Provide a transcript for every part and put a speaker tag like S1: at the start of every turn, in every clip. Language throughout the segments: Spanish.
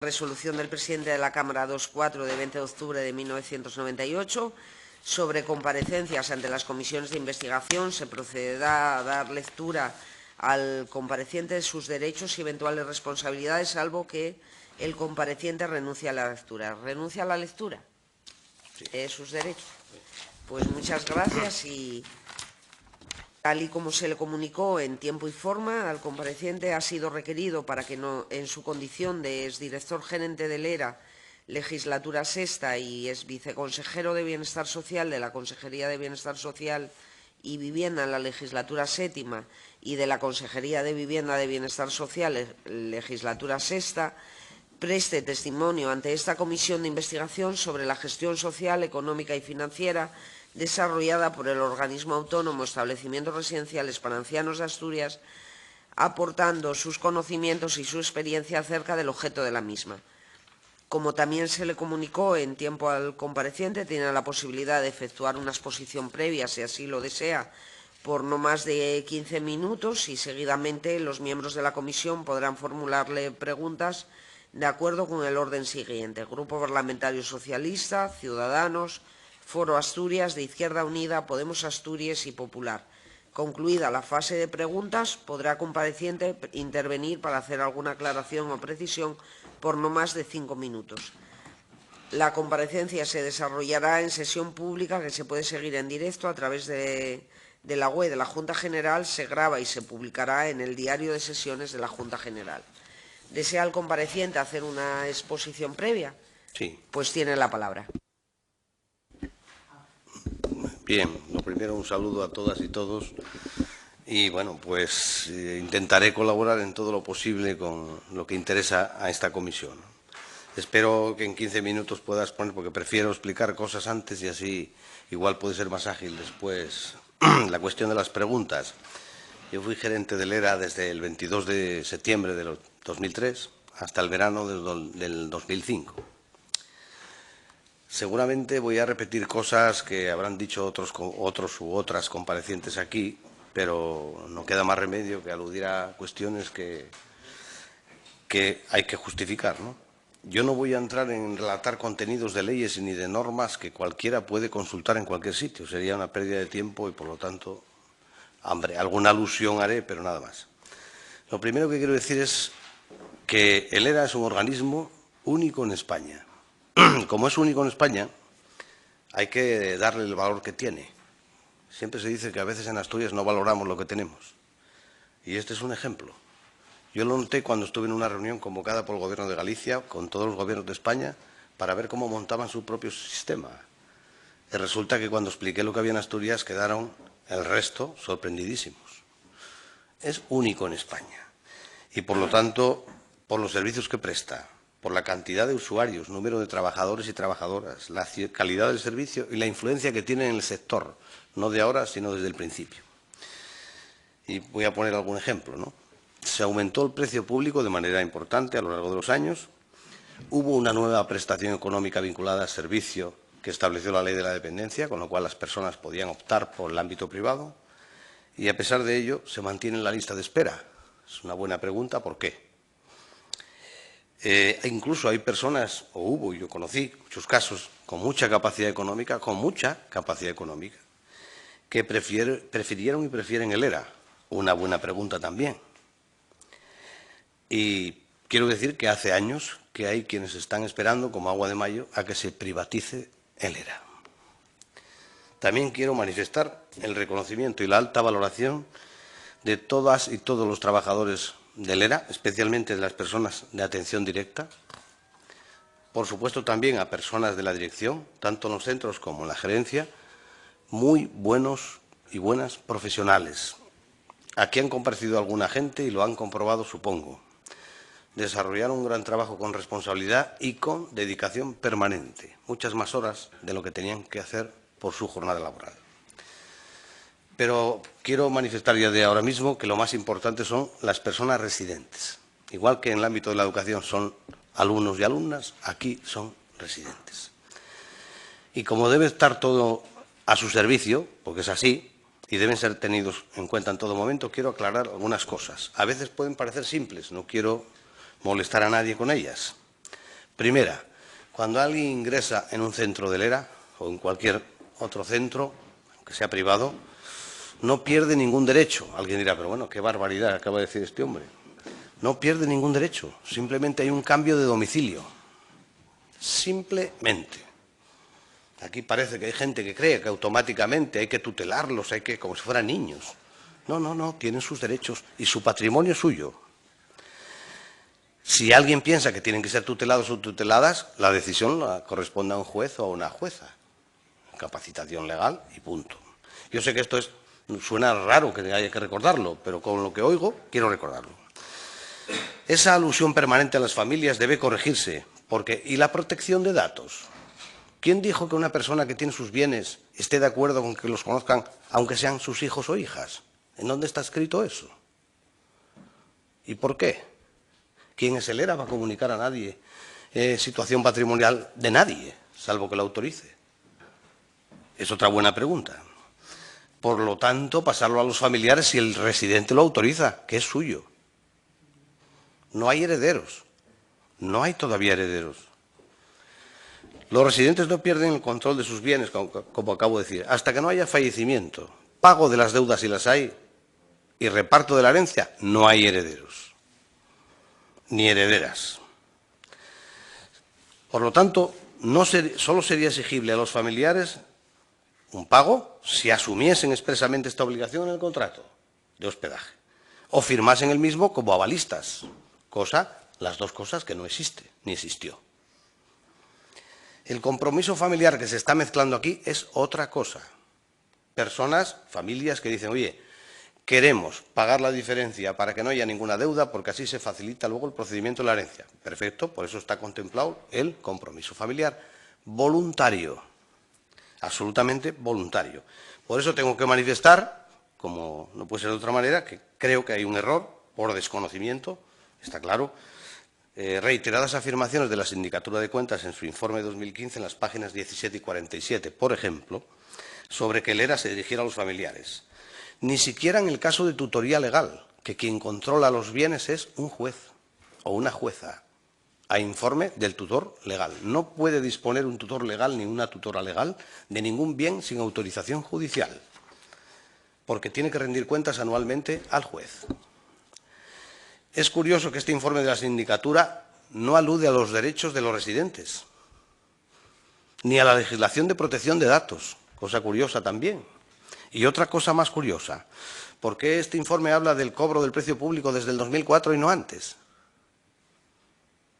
S1: Resolución del presidente de la Cámara 24 de 20 de octubre de 1998 sobre comparecencias ante las comisiones de investigación. Se procederá a dar lectura al compareciente de sus derechos y eventuales responsabilidades, salvo que el compareciente renuncie a la lectura. ¿Renuncia a la lectura de sus derechos? Pues muchas gracias y tal y como se le comunicó en tiempo y forma al compareciente, ha sido requerido para que en su condición de exdirector gerente del ERA, legislatura sexta, y es viceconsejero de Bienestar Social de la Consejería de Bienestar Social y Vivienda en la legislatura séptima y de la Consejería de Vivienda de Bienestar Social, legislatura sexta, preste testimonio ante esta comisión de investigación sobre la gestión social, económica y financiera desarrollada por el organismo autónomo Establecimientos Residenciales para Ancianos de Asturias, aportando sus conocimientos y su experiencia acerca del objeto de la misma. Como también se le comunicó en tiempo al compareciente, tiene la posibilidad de efectuar una exposición previa, si así lo desea, por no más de 15 minutos y seguidamente los miembros de la comisión podrán formularle preguntas de acuerdo con el orden siguiente: Grupo Parlamentario Socialista, Ciudadanos, Foro Asturias, de Izquierda Unida, Podemos Asturias y Popular. Concluida la fase de preguntas, podrá compareciente intervenir para hacer alguna aclaración o precisión por no más de 5 minutos. La comparecencia se desarrollará en sesión pública que se puede seguir en directo a través de la web de la Junta General, se graba y se publicará en el diario de sesiones de la Junta General. ¿Desea el compareciente hacer una exposición previa?
S2: Sí.
S1: Pues tiene la palabra.
S2: Bien, lo primero, un saludo a todas y todos. Y bueno, pues intentaré colaborar en todo lo posible con lo que interesa a esta comisión. Espero que en 15 minutos pueda exponer, porque prefiero explicar cosas antes y así igual puede ser más ágil después la cuestión de las preguntas. Yo fui gerente del ERA desde el 22 de septiembre del 2003 hasta el verano del 2005. Seguramente voy a repetir cosas que habrán dicho otros u otras comparecientes aquí, pero no queda más remedio que aludir a cuestiones que hay que justificar, ¿no? Yo no voy a entrar en relatar contenidos de leyes ni de normas que cualquiera puede consultar en cualquier sitio. Sería una pérdida de tiempo y, por lo tanto, alguna alusión haré, pero nada más. Lo primero que quiero decir es que el ERA es un organismo único en España. Como es único en España, hay que darle el valor que tiene. Siempre se dice que a veces en Asturias no valoramos lo que tenemos. Y este es un ejemplo. Yo lo noté cuando estuve en una reunión convocada por el Gobierno de Galicia con todos los gobiernos de España para ver cómo montaban su propio sistema. Y resulta que cuando expliqué lo que había en Asturias quedaron el resto sorprendidísimos. Es único en España. Y por lo tanto, por los servicios que presta, por la cantidad de usuarios, número de trabajadores y trabajadoras, la calidad del servicio y la influencia que tiene en el sector, no de ahora, sino desde el principio. Y voy a poner algún ejemplo, ¿no? Se aumentó el precio público de manera importante a lo largo de los años. Hubo una nueva prestación económica vinculada al servicio que estableció la Ley de la Dependencia, con lo cual las personas podían optar por el ámbito privado. Y a pesar de ello, se mantiene en la lista de espera. Es una buena pregunta, ¿por qué? Incluso hay personas, o hubo, yo conocí muchos casos, con mucha capacidad económica, que prefirieron y prefieren el ERA. Una buena pregunta también. Y quiero decir que hace años que hay quienes están esperando, como agua de mayo, a que se privatice el ERA. También quiero manifestar el reconocimiento y la alta valoración de todas y todos los trabajadores del ERA, especialmente de las personas de atención directa, por supuesto también a personas de la dirección, tanto en los centros como en la gerencia, muy buenos y buenas profesionales. Aquí han comparecido alguna gente y lo han comprobado, supongo. Desarrollaron un gran trabajo con responsabilidad y con dedicación permanente, muchas más horas de lo que tenían que hacer por su jornada laboral. Pero quiero manifestar ya de ahora mismo que lo más importante son las personas residentes. Igual que en el ámbito de la educación son alumnos y alumnas, aquí son residentes. Y como debe estar todo a su servicio, porque es así, y deben ser tenidos en cuenta en todo momento, quiero aclarar algunas cosas. A veces pueden parecer simples, no quiero molestar a nadie con ellas. Primera, cuando alguien ingresa en un centro del ERA o en cualquier otro centro, aunque sea privado, no pierde ningún derecho. Alguien dirá, pero bueno, qué barbaridad acaba de decir este hombre. No pierde ningún derecho, simplemente hay un cambio de domicilio. Simplemente. Aquí parece que hay gente que cree que automáticamente hay que tutelarlos, hay que, como si fueran niños. No, tienen sus derechos y su patrimonio es suyo. Si alguien piensa que tienen que ser tutelados o tuteladas, la decisión la corresponde a un juez o a una jueza. Capacitación legal y punto. Yo sé que esto suena raro que haya que recordarlo, pero con lo que oigo quiero recordarlo. Esa alusión permanente a las familias debe corregirse, porque ¿y la protección de datos? ¿Quién dijo que una persona que tiene sus bienes esté de acuerdo con que los conozcan, aunque sean sus hijos o hijas? ¿En dónde está escrito eso? ¿Y por qué? ¿Quién es el ERA para comunicar a nadie situación patrimonial de nadie, salvo que lo autorice? Es otra buena pregunta. Por lo tanto, pasarlo a los familiares si el residente lo autoriza, que es suyo. No hay herederos. No hay todavía herederos. Los residentes no pierden el control de sus bienes, como acabo de decir, hasta que no haya fallecimiento, pago de las deudas si las hay y reparto de la herencia, no hay herederos, ni herederas. Por lo tanto, solo sería exigible a los familiares un pago si asumiesen expresamente esta obligación en el contrato de hospedaje o firmasen el mismo como avalistas, las dos cosas que no existe ni existió. El compromiso familiar que se está mezclando aquí es otra cosa. Personas, familias que dicen, oye, queremos pagar la diferencia para que no haya ninguna deuda porque así se facilita luego el procedimiento de la herencia. Perfecto, por eso está contemplado el compromiso familiar voluntario, absolutamente voluntario. Por eso tengo que manifestar, como no puede ser de otra manera, que creo que hay un error por desconocimiento, está claro, reiteradas afirmaciones de la Sindicatura de Cuentas en su informe de 2015 en las páginas 17 y 47, por ejemplo, sobre que el ERA se dirigiera a los familiares. Ni siquiera en el caso de tutoría legal, que quien controla los bienes es un juez o una jueza, a informe del tutor legal. No puede disponer un tutor legal ni una tutora legal de ningún bien sin autorización judicial, porque tiene que rendir cuentas anualmente al juez. Es curioso que este informe de la sindicatura no alude a los derechos de los residentes, ni a la legislación de protección de datos, cosa curiosa también. Y otra cosa más curiosa, ¿por qué este informe habla del cobro del precio público desde el 2004 y no antes?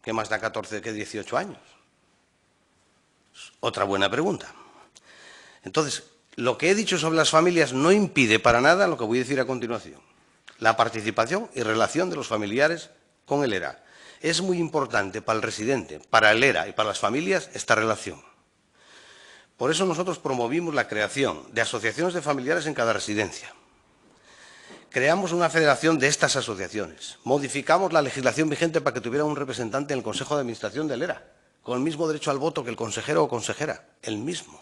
S2: ¿Qué más da 14 que 18 años? Otra buena pregunta. Entonces, lo que he dicho sobre las familias no impide para nada lo que voy a decir a continuación. La participación y relación de los familiares con el ERA. Es muy importante para el residente, para el ERA y para las familias esta relación. Por eso nosotros promovimos la creación de asociaciones de familiares en cada residencia. Creamos una federación de estas asociaciones. Modificamos la legislación vigente para que tuviera un representante en el Consejo de Administración del ERA, con el mismo derecho al voto que el consejero o consejera, el mismo.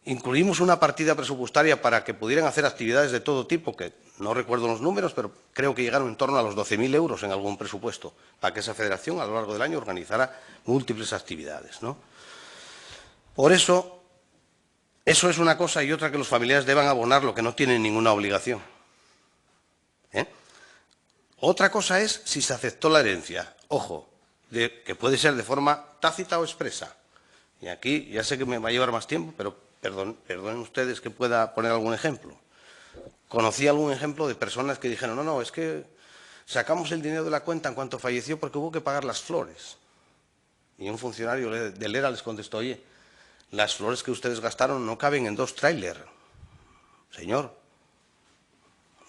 S2: Incluimos una partida presupuestaria para que pudieran hacer actividades de todo tipo, que no recuerdo los números, pero creo que llegaron en torno a los 12.000 euros en algún presupuesto, para que esa federación a lo largo del año organizara múltiples actividades, ¿no? Por eso es una cosa y otra que los familiares deban abonar lo que no tienen ninguna obligación. Otra cosa es si se aceptó la herencia. Ojo, que puede ser de forma tácita o expresa. Y aquí ya sé que me va a llevar más tiempo, pero perdonen ustedes que pueda poner algún ejemplo. Conocí algún ejemplo de personas que dijeron, no, es que sacamos el dinero de la cuenta en cuanto falleció porque hubo que pagar las flores. Y un funcionario del ERA les contestó, oye, las flores que ustedes gastaron no caben en 2 tráiler. Señor,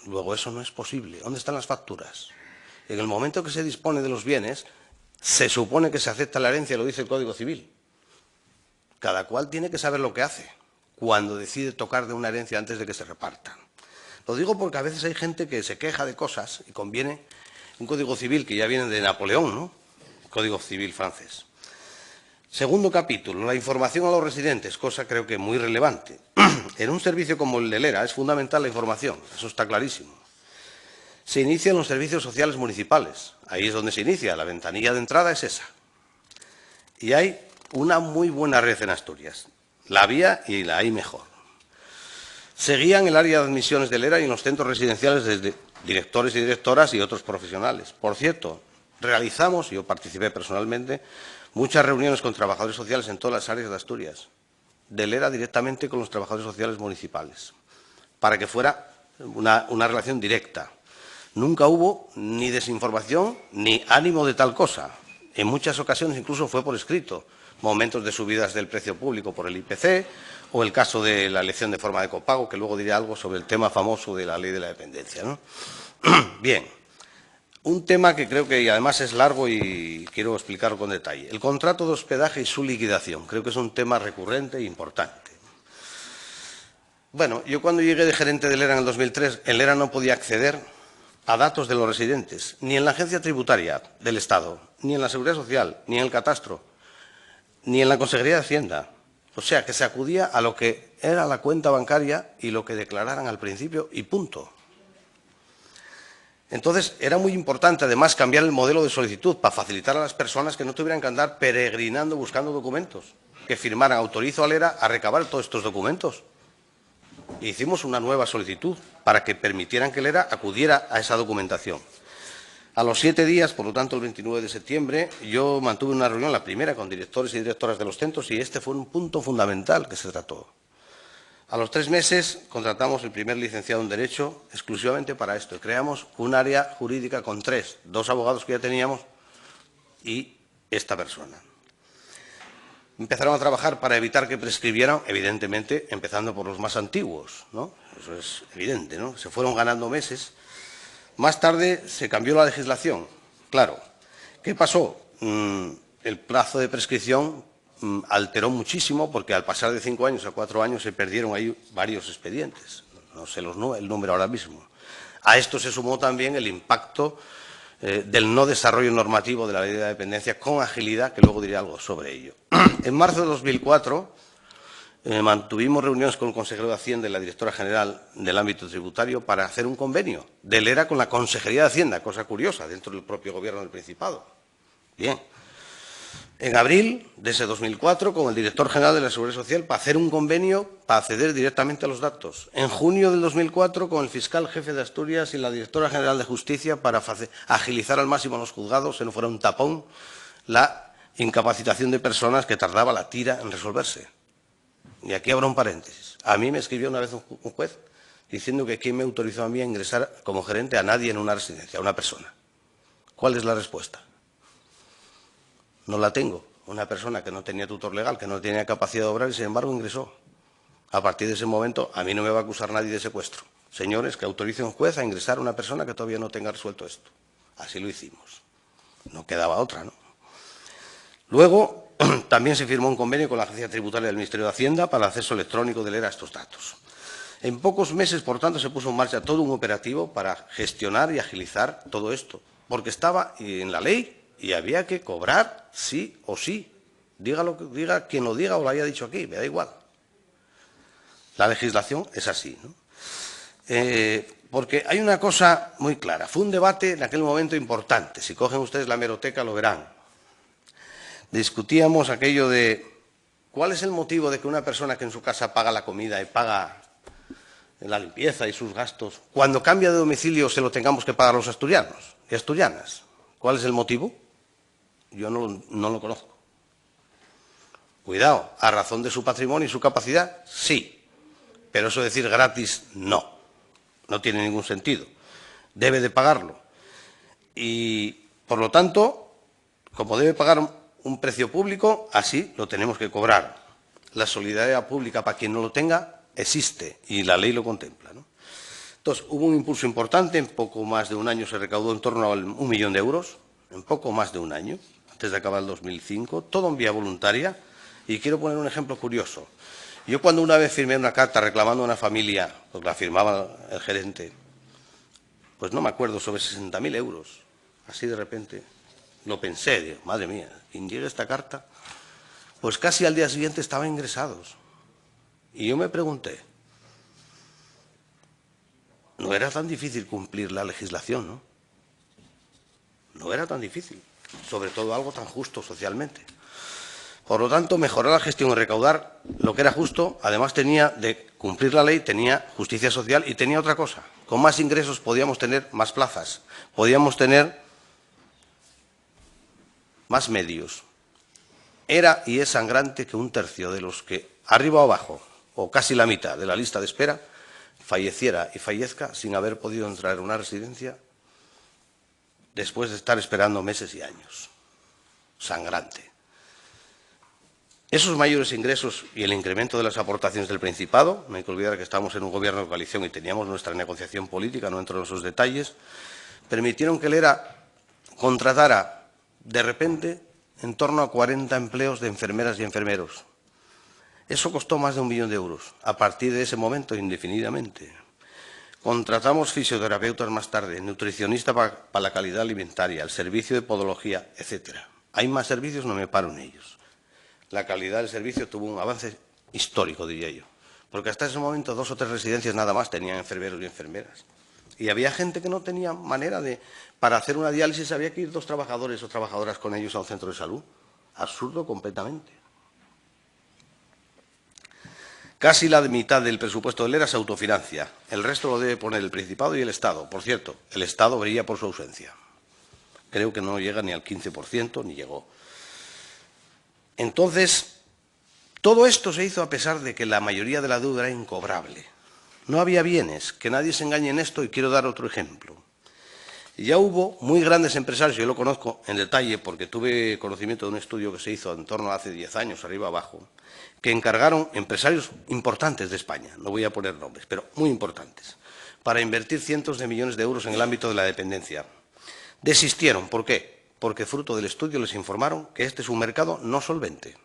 S2: luego eso no es posible. ¿Dónde están las facturas? En el momento que se dispone de los bienes, se supone que se acepta la herencia, lo dice el Código Civil. Cada cual tiene que saber lo que hace cuando decide tocar de una herencia antes de que se repartan. Lo digo porque a veces hay gente que se queja de cosas y conviene un Código Civil que ya viene de Napoleón, ¿no? Código Civil francés. Segundo capítulo, la información a los residentes, cosa creo que muy relevante. En un servicio como el del ERA es fundamental la información, eso está clarísimo. se inician los servicios sociales municipales. Ahí es donde se inicia, la ventanilla de entrada es esa. Y hay una muy buena red en Asturias. La había y la hay mejor. Seguían el área de admisiones del ERA y en los centros residenciales desde directores y directoras y otros profesionales. Por cierto, realizamos, yo participé personalmente, muchas reuniones con trabajadores sociales en todas las áreas de Asturias, del ERA directamente con los trabajadores sociales municipales, para que fuera una relación directa. Nunca hubo ni desinformación ni ánimo de tal cosa. En muchas ocasiones incluso fue por escrito, momentos de subidas del precio público por el IPC o el caso de la elección de forma de copago, que luego diré algo sobre el tema famoso de la ley de la dependencia, ¿no? Bien, un tema que creo que además es largo y quiero explicarlo con detalle. El contrato de hospedaje y su liquidación. Creo que es un tema recurrente e importante. Bueno, yo cuando llegué de gerente del ERA en el 2003, el ERA no podía acceder a datos de los residentes, ni en la agencia tributaria del Estado, ni en la Seguridad Social, ni en el Catastro, ni en la Consejería de Hacienda. O sea, que se acudía a lo que era la cuenta bancaria y lo que declararan al principio y punto. Entonces, era muy importante, además, cambiar el modelo de solicitud para facilitar a las personas que no tuvieran que andar peregrinando buscando documentos, que firmaran autorizo al ERA a recabar todos estos documentos. E hicimos una nueva solicitud para que permitieran que el ERA acudiera a esa documentación. A los 7 días, por lo tanto, el 29 de septiembre, yo mantuve una reunión, la primera, con directores y directoras de los centros, y este fue un punto fundamental que se trató. A los 3 meses contratamos el primer licenciado en Derecho exclusivamente para esto. Y creamos un área jurídica con 3, 2 abogados que ya teníamos y esta persona. Empezaron a trabajar para evitar que prescribieran, evidentemente, empezando por los más antiguos, ¿no? Eso es evidente, ¿no? Se fueron ganando meses. Más tarde se cambió la legislación. Claro, ¿qué pasó? El plazo de prescripción alteró muchísimo porque al pasar de 5 años a 4 años se perdieron ahí varios expedientes. No sé el número ahora mismo. A esto se sumó también el impacto del no desarrollo normativo de la ley de la dependencia con agilidad, que luego diré algo sobre ello. En marzo de 2004 mantuvimos reuniones con el consejero de Hacienda y la directora general del ámbito tributario para hacer un convenio del ERA con la Consejería de Hacienda, cosa curiosa, dentro del propio Gobierno del Principado. Bien. En abril de ese 2004, con el director general de la Seguridad Social, para hacer un convenio para acceder directamente a los datos. En junio del 2004, con el fiscal jefe de Asturias y la directora general de Justicia, para agilizar al máximo en los juzgados, se no fuera un tapón, la incapacitación de personas que tardaba la tira en resolverse. Y aquí habrá un paréntesis. A mí me escribió una vez un juez diciendo que quién me autorizó a mí a ingresar como gerente a nadie en una residencia, a una persona. ¿Cuál es la respuesta? No la tengo. Una persona que no tenía tutor legal, que no tenía capacidad de obrar y, sin embargo, ingresó. A partir de ese momento, a mí no me va a acusar nadie de secuestro. Señores, que autorice un juez a ingresar a una persona que todavía no tenga resuelto esto. Así lo hicimos. No quedaba otra, ¿no? Luego, también se firmó un convenio con la Agencia Tributaria del Ministerio de Hacienda para el acceso electrónico del ERA a estos datos. En pocos meses, por tanto, se puso en marcha todo un operativo para gestionar y agilizar todo esto, porque estaba en la ley y había que cobrar sí o sí. Diga quien lo diga o lo haya dicho aquí, me da igual. La legislación es así, ¿no? Porque hay una cosa muy clara. Fue un debate en aquel momento importante. Si cogen ustedes la hemeroteca lo verán. Discutíamos aquello de cuál es el motivo de que una persona que en su casa paga la comida y paga la limpieza y sus gastos, cuando cambia de domicilio se lo tengamos que pagar los asturianos y asturianas. ¿Cuál es el motivo? Yo no lo conozco. Cuidado, a razón de su patrimonio y su capacidad, sí. Pero eso decir gratis, no. No tiene ningún sentido. Debe de pagarlo. Y, por lo tanto, como debe pagar un precio público, así lo tenemos que cobrar. La solidaridad pública para quien no lo tenga existe y la ley lo contempla, ¿no? Entonces, hubo un impulso importante. En poco más de un año se recaudó en torno a 1 millón de euros. En poco más de un año, antes de acabar el 2005, todo en vía voluntaria. Y quiero poner un ejemplo curioso. Yo cuando una vez firmé una carta reclamando a una familia, pues la firmaba el gerente, pues no me acuerdo, sobre 60.000 euros. Así de repente lo pensé, digo, madre mía, quien llegue esta carta, pues casi al día siguiente estaban ingresados. Y yo me pregunté, no era tan difícil cumplir la legislación, ¿no? No era tan difícil, sobre todo algo tan justo socialmente. Por lo tanto, mejorar la gestión y recaudar lo que era justo, además tenía de cumplir la ley, tenía justicia social y tenía otra cosa. Con más ingresos podíamos tener más plazas, podíamos tener más medios. Era y es sangrante que un tercio de los que, arriba o abajo, o casi la mitad de la lista de espera, falleciera y fallezca sin haber podido entrar en una residencia después de estar esperando meses y años. Sangrante. Esos mayores ingresos y el incremento de las aportaciones del Principado, no hay que olvidar que estamos en un gobierno de coalición y teníamos nuestra negociación política, no entro en esos detalles, permitieron que el ERA contratara de repente en torno a 40 empleos de enfermeras y enfermeros. Eso costó más de 1 millón de euros, a partir de ese momento, indefinidamente. Contratamos fisioterapeutas más tarde, nutricionista para la calidad alimentaria, el servicio de podología, etcétera. Hay más servicios, no me paro en ellos. La calidad del servicio tuvo un avance histórico, diría yo, porque hasta ese momento 2 o 3 residencias nada más tenían enfermeros y enfermeras. Y había gente que no tenía manera de... Para hacer una diálisis había que ir 2 trabajadores o trabajadoras con ellos a un centro de salud. Absurdo completamente. Casi la mitad del presupuesto del ERA se autofinancia. El resto lo debe poner el Principado y el Estado. Por cierto, el Estado brilla por su ausencia. Creo que no llega ni al 15%, ni llegó. Entonces, todo esto se hizo a pesar de que la mayoría de la deuda era incobrable. No había bienes, que nadie se engañe en esto, y quiero dar otro ejemplo. Ya hubo muy grandes empresarios, yo lo conozco en detalle porque tuve conocimiento de un estudio que se hizo en torno a hace 10 años, arriba abajo, que encargaron empresarios importantes de España, no voy a poner nombres, pero muy importantes, para invertir cientos de millones de euros en el ámbito de la dependencia. Desistieron, ¿por qué? Porque fruto del estudio les informaron que este es un mercado no solvente.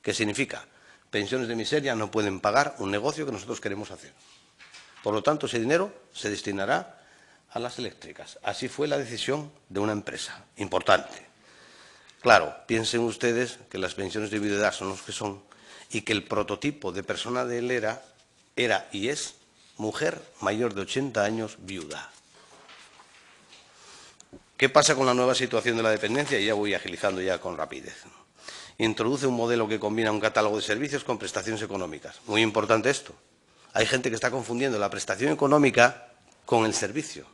S2: ¿Qué significa? Pensiones de miseria no pueden pagar un negocio que nosotros queremos hacer. Por lo tanto, ese dinero se destinará a las eléctricas. Así fue la decisión de una empresa importante. Claro, piensen ustedes que las pensiones de viudedad son los que son y que el prototipo de persona de él era y es mujer mayor de 80 años viuda. ¿Qué pasa con la nueva situación de la dependencia? Y ya voy agilizando ya con rapidez. Introduce un modelo que combina un catálogo de servicios con prestaciones económicas. Muy importante esto. Hay gente que está confundiendo la prestación económica con el servicio.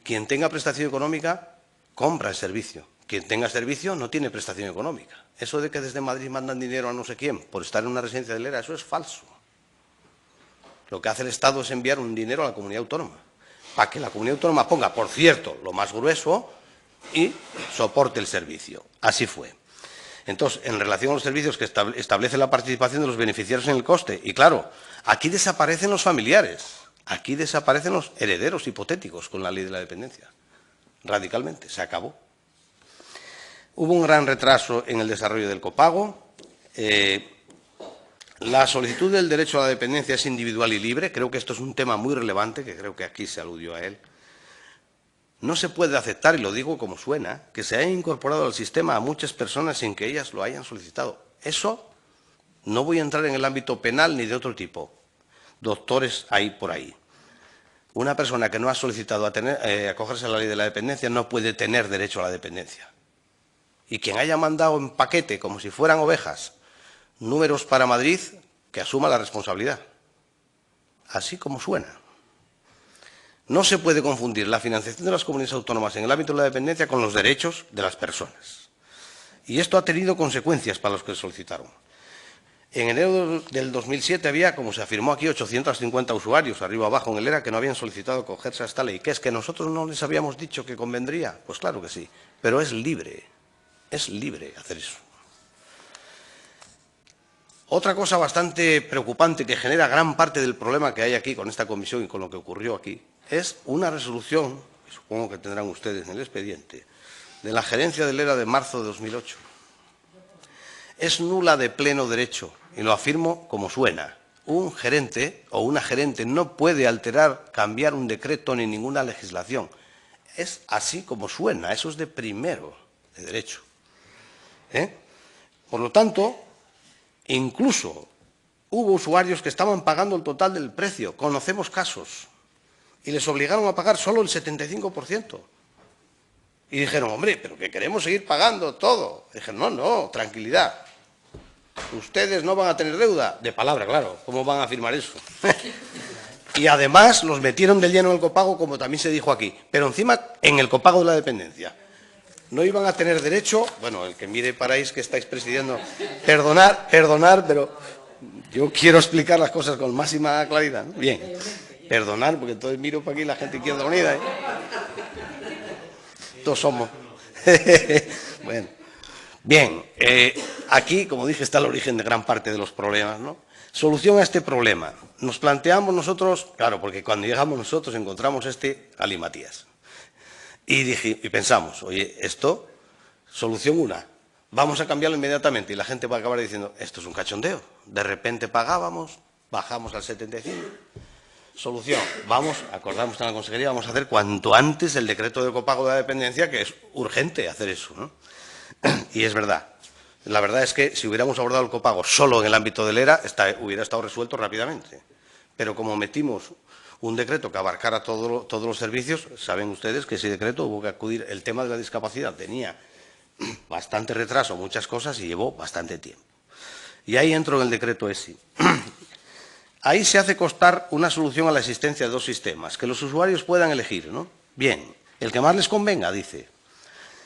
S2: Quien tenga prestación económica, compra el servicio. Quien tenga servicio no tiene prestación económica. Eso de que desde Madrid mandan dinero a no sé quién por estar en una residencia del ERA, eso es falso. Lo que hace el Estado es enviar un dinero a la comunidad autónoma, para que la comunidad autónoma ponga, por cierto, lo más grueso y soporte el servicio. Así fue. Entonces, en relación a los servicios que establece la participación de los beneficiarios en el coste, y claro, aquí desaparecen los familiares, aquí desaparecen los herederos hipotéticos con la ley de la dependencia. Radicalmente, se acabó. Hubo un gran retraso en el desarrollo del copago. La solicitud del derecho a la dependencia es individual y libre. Creo que esto es un tema muy relevante, que creo que aquí se aludió a él. No se puede aceptar, y lo digo como suena, que se haya incorporado al sistema a muchas personas sin que ellas lo hayan solicitado. Eso no voy a entrar en el ámbito penal ni de otro tipo. Doctores hay por ahí. Una persona que no ha solicitado acogerse a la ley de la dependencia no puede tener derecho a la dependencia. Y quien haya mandado en paquete, como si fueran ovejas, números para Madrid, que asuma la responsabilidad. Así como suena. No se puede confundir la financiación de las comunidades autónomas en el ámbito de la dependencia con los derechos de las personas. Y esto ha tenido consecuencias para los que solicitaron. En enero del 2007 había, como se afirmó aquí, 850 usuarios, arriba abajo en el ERA, que no habían solicitado acogerse a esta ley. ¿Qué es? ¿Que nosotros no les habíamos dicho que convendría? Pues claro que sí, pero es libre hacer eso. Otra cosa bastante preocupante que genera gran parte del problema que hay aquí con esta comisión y con lo que ocurrió aquí es una resolución, que supongo que tendrán ustedes en el expediente, de la gerencia del ERA de marzo de 2008. Es nula de pleno derecho, y lo afirmo como suena. Un gerente o una gerente no puede alterar, cambiar un decreto ni ninguna legislación. Es así como suena, eso es de primero de derecho. Por lo tanto, incluso hubo usuarios que estaban pagando el total del precio. Conocemos casos. y les obligaron a pagar solo el 75%. Y dijeron, hombre, pero que queremos seguir pagando todo. Y dijeron, no, tranquilidad. Ustedes no van a tener deuda. De palabra, claro. ¿Cómo van a afirmar eso? Y además los metieron de lleno en el copago, como también se dijo aquí. Pero encima en el copago de la dependencia. No iban a tener derecho, bueno, el que mire para ahí que estáis presidiendo, perdonar, pero yo quiero explicar las cosas con máxima claridad, ¿no? Bien, perdonar, porque entonces miro para aquí la gente Izquierda Unida, ¿eh? Todos somos. Bueno, bien, aquí, como dije, está el origen de gran parte de los problemas, ¿no? Solución a este problema. Nos planteamos nosotros, claro, porque cuando llegamos nosotros encontramos alimatías. Y pensamos, oye, esto, solución una, vamos a cambiarlo inmediatamente. Y la gente va a acabar diciendo, esto es un cachondeo. De repente pagábamos, bajamos al 75. Solución, acordamos en la consejería, vamos a hacer cuanto antes el decreto de copago de la dependencia, que es urgente hacer eso, ¿no? Y es verdad. La verdad es que si hubiéramos abordado el copago solo en el ámbito del ERA, hubiera estado resuelto rápidamente. Pero como metimos un decreto que abarcara todos los servicios, saben ustedes que ese decreto hubo que acudir, el tema de la discapacidad tenía bastante retraso, muchas cosas, y llevó bastante tiempo. Y ahí entro en el decreto ese. Ahí se hace constar una solución a la existencia de dos sistemas, que los usuarios puedan elegir, ¿no? Bien, el que más les convenga, dice.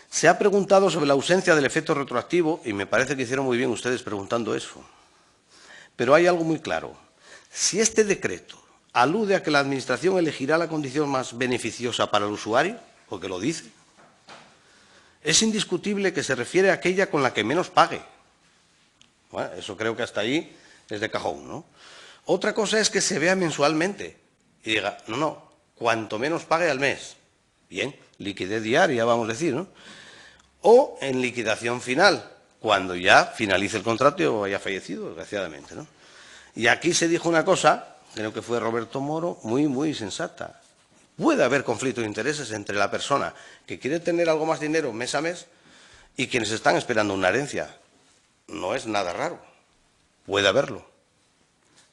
S2: Se ha preguntado sobre la ausencia del efecto retroactivo, y me parece que hicieron muy bien ustedes preguntando eso. Pero hay algo muy claro. Si este decreto alude a que la Administración elegirá la condición más beneficiosa para el usuario, porque lo dice, es indiscutible que se refiere a aquella con la que menos pague. Bueno, eso creo que hasta ahí es de cajón, ¿no? Otra cosa es que se vea mensualmente y diga, no, cuanto menos pague al mes. Bien, liquidez diaria, vamos a decir, ¿no? O en liquidación final, cuando ya finalice el contrato o haya fallecido, desgraciadamente, ¿no? Y aquí se dijo una cosa, creo que fue Roberto Moro, muy sensata. Puede haber conflicto de intereses entre la persona que quiere tener algo más dinero mes a mes y quienes están esperando una herencia. No es nada raro. Puede haberlo.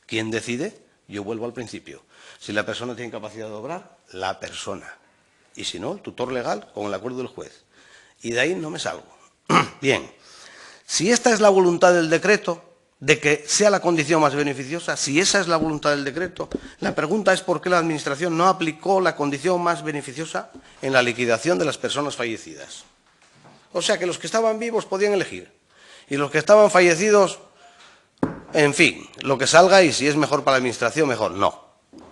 S2: ¿Quién decide? Yo vuelvo al principio. Si la persona tiene capacidad de obrar, la persona. Y si no, el tutor legal con el acuerdo del juez. Y de ahí no me salgo. Bien, si esta es la voluntad del decreto, de que sea la condición más beneficiosa, si esa es la voluntad del decreto, la pregunta es por qué la Administración no aplicó la condición más beneficiosa en la liquidación de las personas fallecidas. O sea que los que estaban vivos podían elegir y los que estaban fallecidos, en fin, lo que salga y si es mejor para la Administración, mejor. No,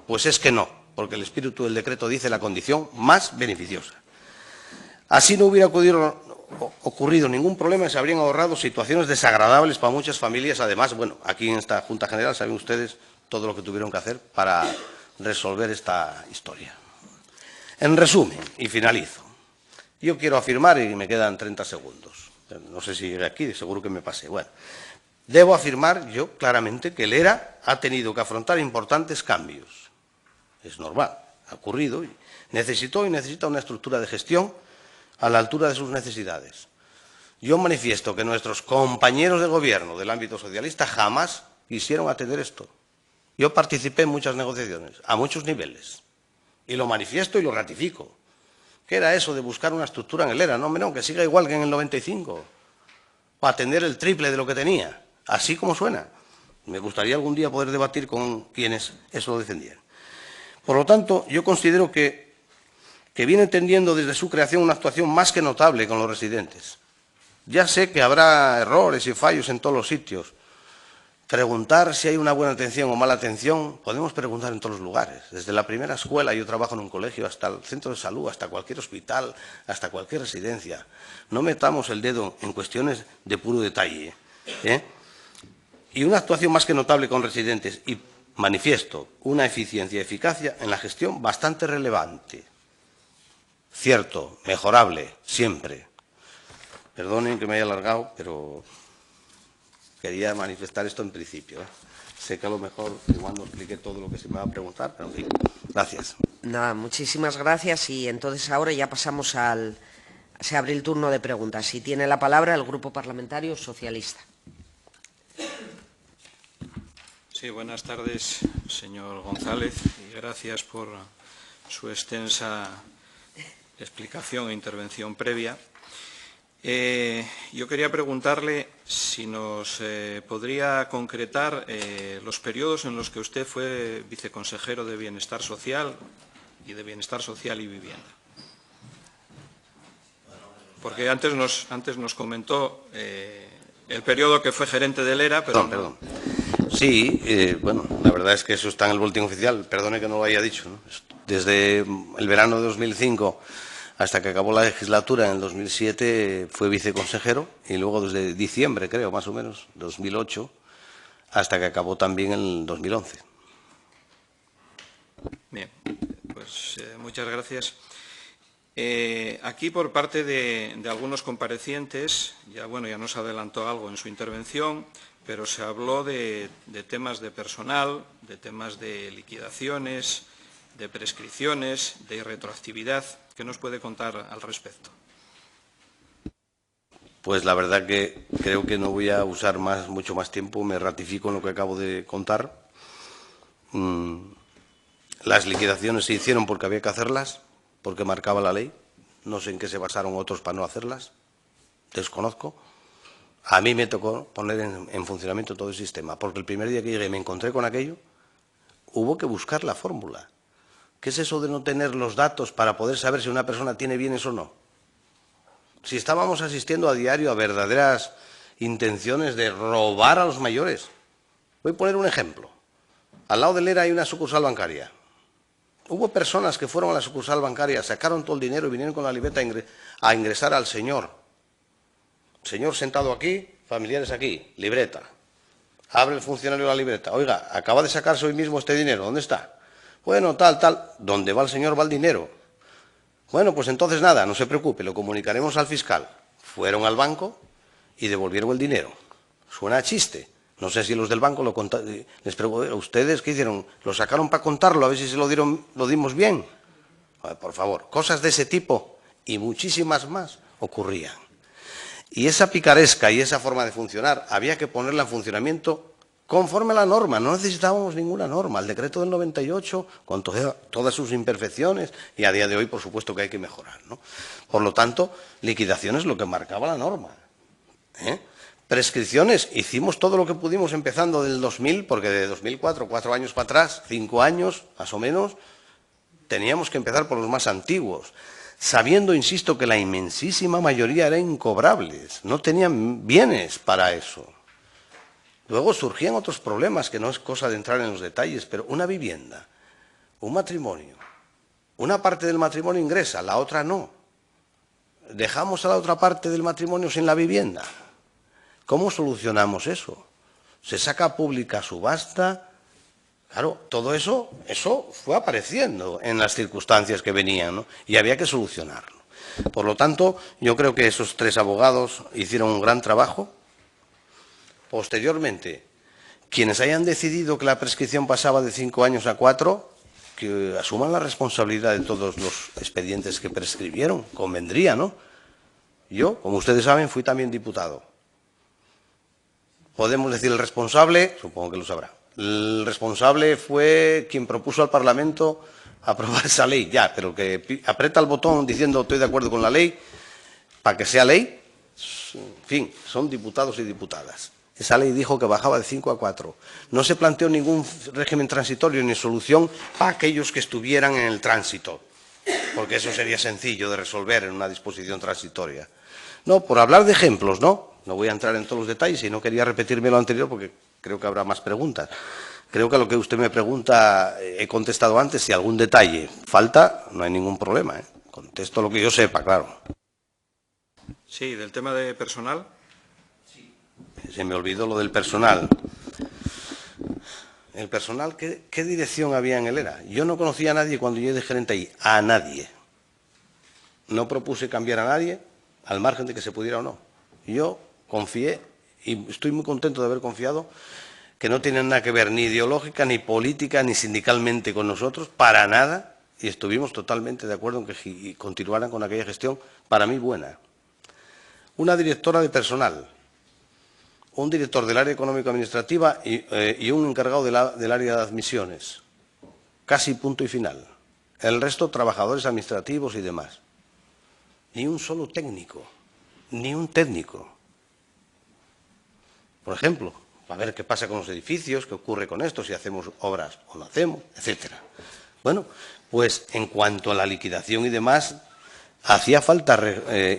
S2: pues es que no, porque el espíritu del decreto dice la condición más beneficiosa. Así no hubiera ocurrido ningún problema y se habrían ahorrado situaciones desagradables para muchas familias. Además, bueno, aquí en esta Junta General saben ustedes todo lo que tuvieron que hacer para resolver esta historia. En resumen, y finalizo, yo quiero afirmar, y me quedan 30 segundos, no sé si llegué aquí, seguro que me pasé. Bueno, debo afirmar yo claramente que el ERA ha tenido que afrontar importantes cambios. Es normal, ha ocurrido, y necesita una estructura de gestión a la altura de sus necesidades. Yo manifiesto que nuestros compañeros de gobierno del ámbito socialista jamás quisieron atender esto. Yo participé en muchas negociaciones, a muchos niveles, y lo manifiesto y lo ratifico. ¿Qué era eso de buscar una estructura en el ERA? No, que siga igual que en el 95, para atender el triple de lo que tenía, así como suena. Me gustaría algún día poder debatir con quienes eso defendían. Por lo tanto, yo considero que viene entendiendo desde su creación una actuación más que notable con los residentes. Ya sé que habrá errores y fallos en todos los sitios. Preguntar si hay una buena atención o mala atención, podemos preguntar en todos los lugares. Desde la primera escuela, yo trabajo en un colegio, hasta el centro de salud, hasta cualquier hospital, hasta cualquier residencia. No metamos el dedo en cuestiones de puro detalle, ¿eh? Y una actuación más que notable con residentes y manifiesto una eficiencia y eficacia en la gestión bastante relevante. Cierto, mejorable, siempre. Perdonen que me haya alargado, pero quería manifestar esto en principio, ¿eh? Sé que a lo mejor igual no expliqué todo lo que se me va a preguntar, pero en fin, gracias.
S1: Nada, muchísimas gracias y entonces ahora ya pasamos se abre el turno de preguntas. Y tiene la palabra el Grupo Parlamentario Socialista.
S3: Sí, buenas tardes, señor González, y gracias por su extensa explicación e intervención previa. Yo quería preguntarle si nos podría concretar los periodos en los que usted fue viceconsejero de Bienestar Social y Vivienda. Porque antes nos comentó el periodo que fue gerente del ERA, pero
S2: Perdón. Sí, bueno, la verdad es que eso está en el boletín oficial, perdone que no lo haya dicho, ¿no? Desde el verano de 2005 hasta que acabó la legislatura en el 2007 fue viceconsejero y luego desde diciembre, creo, más o menos, 2008, hasta que acabó también en el 2011.
S3: Bien, pues muchas gracias. Aquí, por parte de algunos comparecientes, ya nos adelantó algo en su intervención, pero se habló de temas de personal, de temas de liquidaciones, de prescripciones, de retroactividad. ¿Qué nos puede contar al respecto?
S2: Pues la verdad que creo que no voy a usar mucho más tiempo, me ratifico en lo que acabo de contar. Las liquidaciones se hicieron porque había que hacerlas, porque marcaba la ley. No sé en qué se basaron otros para no hacerlas, desconozco. A mí me tocó poner en funcionamiento todo el sistema, porque el primer día que llegué y me encontré con aquello, hubo que buscar la fórmula. ¿Qué es eso de no tener los datos para poder saber si una persona tiene bienes o no? Si estábamos asistiendo a diario a verdaderas intenciones de robar a los mayores. Voy a poner un ejemplo. Al lado del ERA hay una sucursal bancaria. Hubo personas que fueron a la sucursal bancaria, sacaron todo el dinero y vinieron con la libreta a ingresar al señor. Señor sentado aquí, familiares aquí, libreta. Abre el funcionario la libreta. Oiga, acaba de sacarse hoy mismo este dinero, ¿dónde está? Bueno, tal. ¿Dónde va el señor va el dinero? Bueno, pues entonces nada, no se preocupe, lo comunicaremos al fiscal. Fueron al banco y devolvieron el dinero. Suena a chiste. No sé si los del banco les pregunto, ¿ustedes qué hicieron? ¿Lo sacaron para contarlo? A ver si se lo dimos bien. Por favor, cosas de ese tipo y muchísimas más ocurrían. Y esa picaresca y esa forma de funcionar había que ponerla en funcionamiento conforme a la norma. No necesitábamos ninguna norma. El decreto del 98, con todas sus imperfecciones, y a día de hoy, por supuesto, que hay que mejorar, ¿no? Por lo tanto, liquidación es lo que marcaba la norma. Prescripciones, hicimos todo lo que pudimos empezando del 2000, porque de 2004, 4 años para atrás, 5 años, más o menos, teníamos que empezar por los más antiguos, sabiendo, insisto, que la inmensísima mayoría eran incobrables, no tenían bienes para eso. Luego surgían otros problemas, que no es cosa de entrar en los detalles, pero una vivienda, un matrimonio, una parte del matrimonio ingresa, la otra no. Dejamos a la otra parte del matrimonio sin la vivienda. ¿Cómo solucionamos eso? ¿Se saca pública subasta? Claro, todo eso fue apareciendo en las circunstancias que venían, ¿no? Y había que solucionarlo. Por lo tanto, yo creo que esos 3 abogados hicieron un gran trabajo. Posteriormente, quienes hayan decidido que la prescripción pasaba de 5 años a 4, que asuman la responsabilidad de todos los expedientes que prescribieron. Convendría, ¿no? Yo, como ustedes saben, fui también diputado. Podemos decir el responsable, supongo que lo sabrá. El responsable fue quien propuso al Parlamento aprobar esa ley, ya, pero que aprieta el botón diciendo estoy de acuerdo con la ley, para que sea ley, en fin, son diputados y diputadas. Esa ley dijo que bajaba de 5 a 4. No se planteó ningún régimen transitorio ni solución para aquellos que estuvieran en el tránsito, porque eso sería sencillo de resolver en una disposición transitoria. No, por hablar de ejemplos, ¿no? No voy a entrar en todos los detalles y no quería repetirme lo anterior porque creo que habrá más preguntas. Creo que a lo que usted me pregunta he contestado antes. Si algún detalle falta, no hay ningún problema, ¿eh? Contesto lo que yo sepa, claro.
S3: Sí, del tema de personal.
S2: Se me olvidó lo del personal. El personal, ¿qué dirección había en el ERA? Yo no conocía a nadie cuando yo de gerente ahí, a nadie. No propuse cambiar a nadie, al margen de que se pudiera o no. Yo confié, y estoy muy contento de haber confiado, que no tienen nada que ver ni ideológica, ni política, ni sindicalmente con nosotros, para nada, y estuvimos totalmente de acuerdo en que continuaran con aquella gestión, para mí buena. Una directora de personal, un director del área económico-administrativa y un encargado del área de admisiones. Casi punto y final. El resto, trabajadores administrativos y demás. Ni un solo técnico, ni un técnico. Por ejemplo, a ver qué pasa con los edificios, qué ocurre con esto, si hacemos obras o no hacemos, etcétera. Bueno, pues en cuanto a la liquidación y demás, hacía falta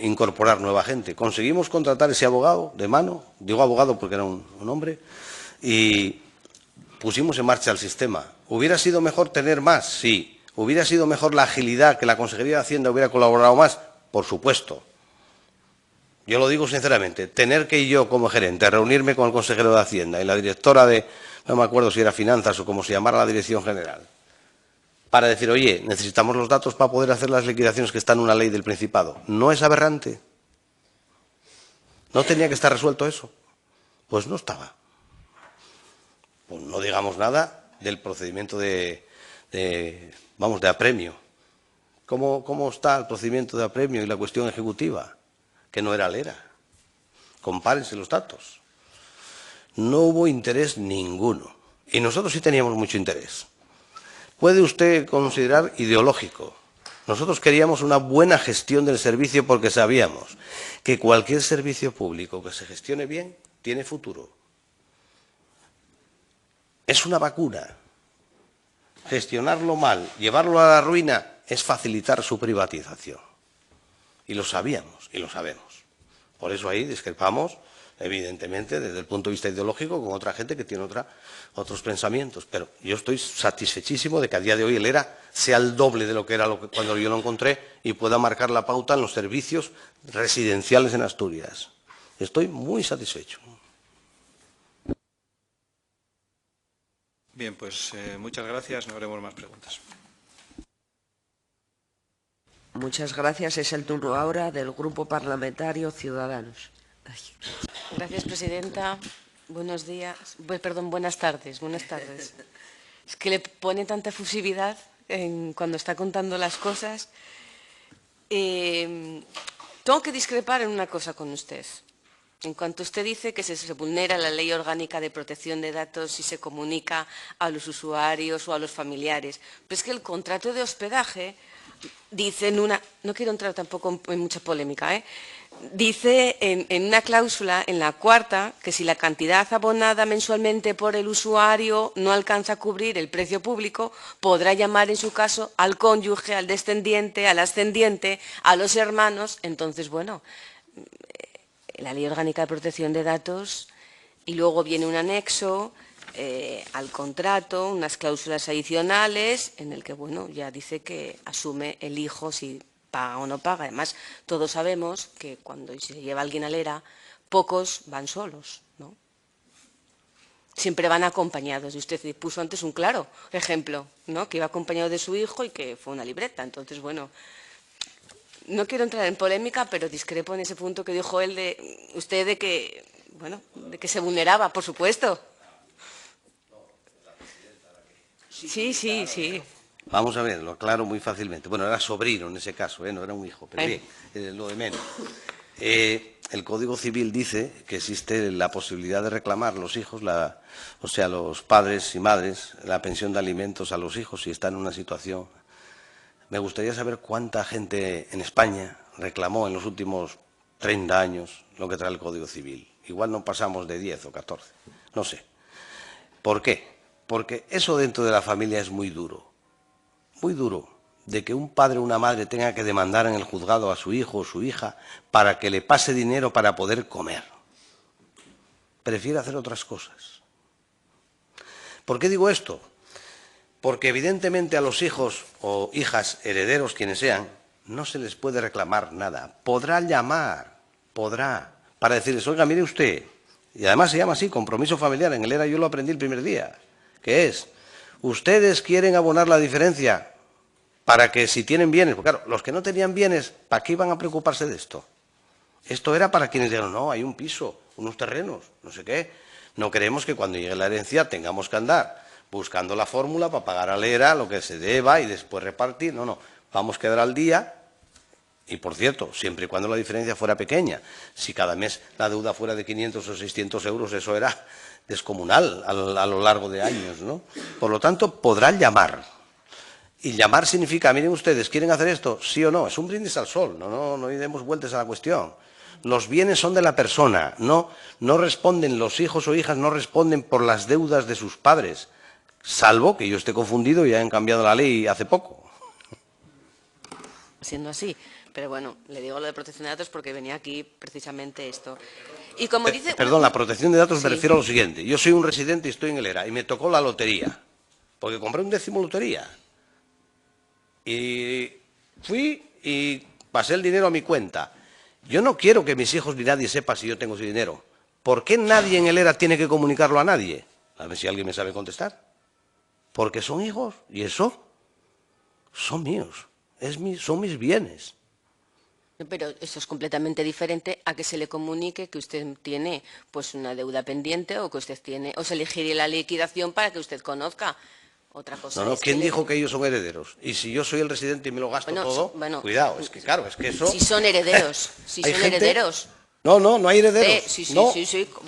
S2: incorporar nueva gente. Conseguimos contratar ese abogado de mano, digo abogado porque era un hombre, y pusimos en marcha el sistema. ¿Hubiera sido mejor tener más? Sí. ¿Hubiera sido mejor la agilidad, que la Consejería de Hacienda hubiera colaborado más? Por supuesto. Yo lo digo sinceramente, tener que yo como gerente reunirme con el consejero de Hacienda y la directora de, no me acuerdo si era Finanzas o como se llamara la Dirección General, para decir, oye, necesitamos los datos para poder hacer las liquidaciones que están en una ley del Principado. ¿No es aberrante? ¿No tenía que estar resuelto eso? Pues no estaba. Pues no digamos nada del procedimiento de apremio. ¿Cómo está el procedimiento de apremio y la cuestión ejecutiva? Que no era Lera. Compárense los datos. No hubo interés ninguno. Y nosotros sí teníamos mucho interés. Puede usted considerar ideológico. Nosotros queríamos una buena gestión del servicio porque sabíamos que cualquier servicio público que se gestione bien tiene futuro. Es una vacuna. Gestionarlo mal, llevarlo a la ruina, es facilitar su privatización. Y lo sabíamos y lo sabemos. Por eso ahí discrepamos, evidentemente, desde el punto de vista ideológico, con otra gente que tiene otros pensamientos. Pero yo estoy satisfechísimo de que a día de hoy el ERA sea el doble de lo que era cuando yo lo encontré y pueda marcar la pauta en los servicios residenciales en Asturias. Estoy muy satisfecho.
S3: Bien, pues muchas gracias. No haremos más preguntas.
S1: Muchas gracias. Es el turno ahora del Grupo Parlamentario Ciudadanos.
S4: Gracias, presidenta. Buenos días. Buenas tardes. Es que le pone tanta efusividad cuando está contando las cosas. Tengo que discrepar en una cosa con usted. En cuanto usted dice que se vulnera la Ley Orgánica de Protección de Datos si se comunica a los usuarios o a los familiares. Pero es que el contrato de hospedaje dice en una... No quiero entrar tampoco en mucha polémica, dice en una cláusula, en la cuarta, que si la cantidad abonada mensualmente por el usuario no alcanza a cubrir el precio público, podrá llamar en su caso al cónyuge, al descendiente, al ascendiente, a los hermanos. Entonces, bueno, la Ley Orgánica de Protección de Datos y luego viene un anexo al contrato, unas cláusulas adicionales en el que, bueno, ya dice que asume el hijo si paga o no paga. Además, todos sabemos que cuando se lleva alguien al ERA, pocos van solos, ¿no? Siempre van acompañados. Y usted puso antes un claro ejemplo, ¿no? Que iba acompañado de su hijo y que fue una libreta. Entonces, bueno, no quiero entrar en polémica, pero discrepo en ese punto que dijo usted de que, bueno, de que se vulneraba, por supuesto. Sí.
S2: Vamos a ver, lo aclaro muy fácilmente. Bueno, era sobrino en ese caso, no era un hijo, pero bien, lo de menos. El Código Civil dice que existe la posibilidad de reclamar los hijos, o sea, los padres y madres, la pensión de alimentos a los hijos si están en una situación. Me gustaría saber cuánta gente en España reclamó en los últimos 30 años lo que trae el Código Civil. Igual no pasamos de 10 o 14, no sé. ¿Por qué? Porque eso dentro de la familia es muy duro, de que un padre o una madre tenga que demandar en el juzgado a su hijo o su hija para que le pase dinero para poder comer. Prefiere hacer otras cosas. ¿Por qué digo esto? Porque evidentemente a los hijos o hijas herederos, quienes sean, no se les puede reclamar nada. Podrá llamar, para decirles, oiga, mire usted, y además se llama así, compromiso familiar, en el ERA yo lo aprendí el primer día, que es, ustedes quieren abonar la diferencia para que si tienen bienes, porque claro, los que no tenían bienes, ¿para qué iban a preocuparse de esto? Esto era para quienes dijeron, no, hay un piso, unos terrenos, no sé qué. No queremos que cuando llegue la herencia tengamos que andar buscando la fórmula para pagar al ERA lo que se deba y después repartir. No, vamos a quedar al día. Y, por cierto, siempre y cuando la diferencia fuera pequeña. Si cada mes la deuda fuera de 500 o 600 euros, eso era descomunal a lo largo de años, ¿no? Por lo tanto, podrán llamar. Y llamar significa, miren ustedes, ¿quieren hacer esto? ¿Sí o no? Es un brindis al sol, no demos vueltas a la cuestión. Los bienes son de la persona, no responden, los hijos o hijas no responden por las deudas de sus padres, salvo que yo esté confundido y hayan cambiado la ley hace poco.
S4: Siendo así. Pero bueno, le digo lo de protección de datos porque venía aquí precisamente esto. Y como dice...
S2: Perdón, la protección de datos
S4: Sí.
S2: me refiero a lo siguiente. Yo soy un residente y estoy en el ERA y me tocó la lotería, porque compré un décimo lotería. Y fui y pasé el dinero a mi cuenta. Yo no quiero que mis hijos ni nadie sepa si yo tengo ese dinero. ¿Por qué nadie en el ERA tiene que comunicarlo a nadie? A ver si alguien me sabe contestar. Porque son hijos y eso son míos, son mis bienes.
S4: Pero eso es completamente diferente a que se le comunique que usted tiene pues una deuda pendiente o que usted tiene, o se le gire la liquidación para que usted conozca. Otra cosa
S2: No,
S4: es
S2: ¿quién
S4: que
S2: dijo que ellos son herederos? Y si yo soy el residente y me lo gasto
S4: Bueno,
S2: todo,
S4: bueno,
S2: cuidado, es que claro, es que eso...
S4: Si son herederos, si
S2: Hay
S4: son
S2: gente-
S4: herederos.
S2: No hay herederos.
S4: Sí,
S2: no,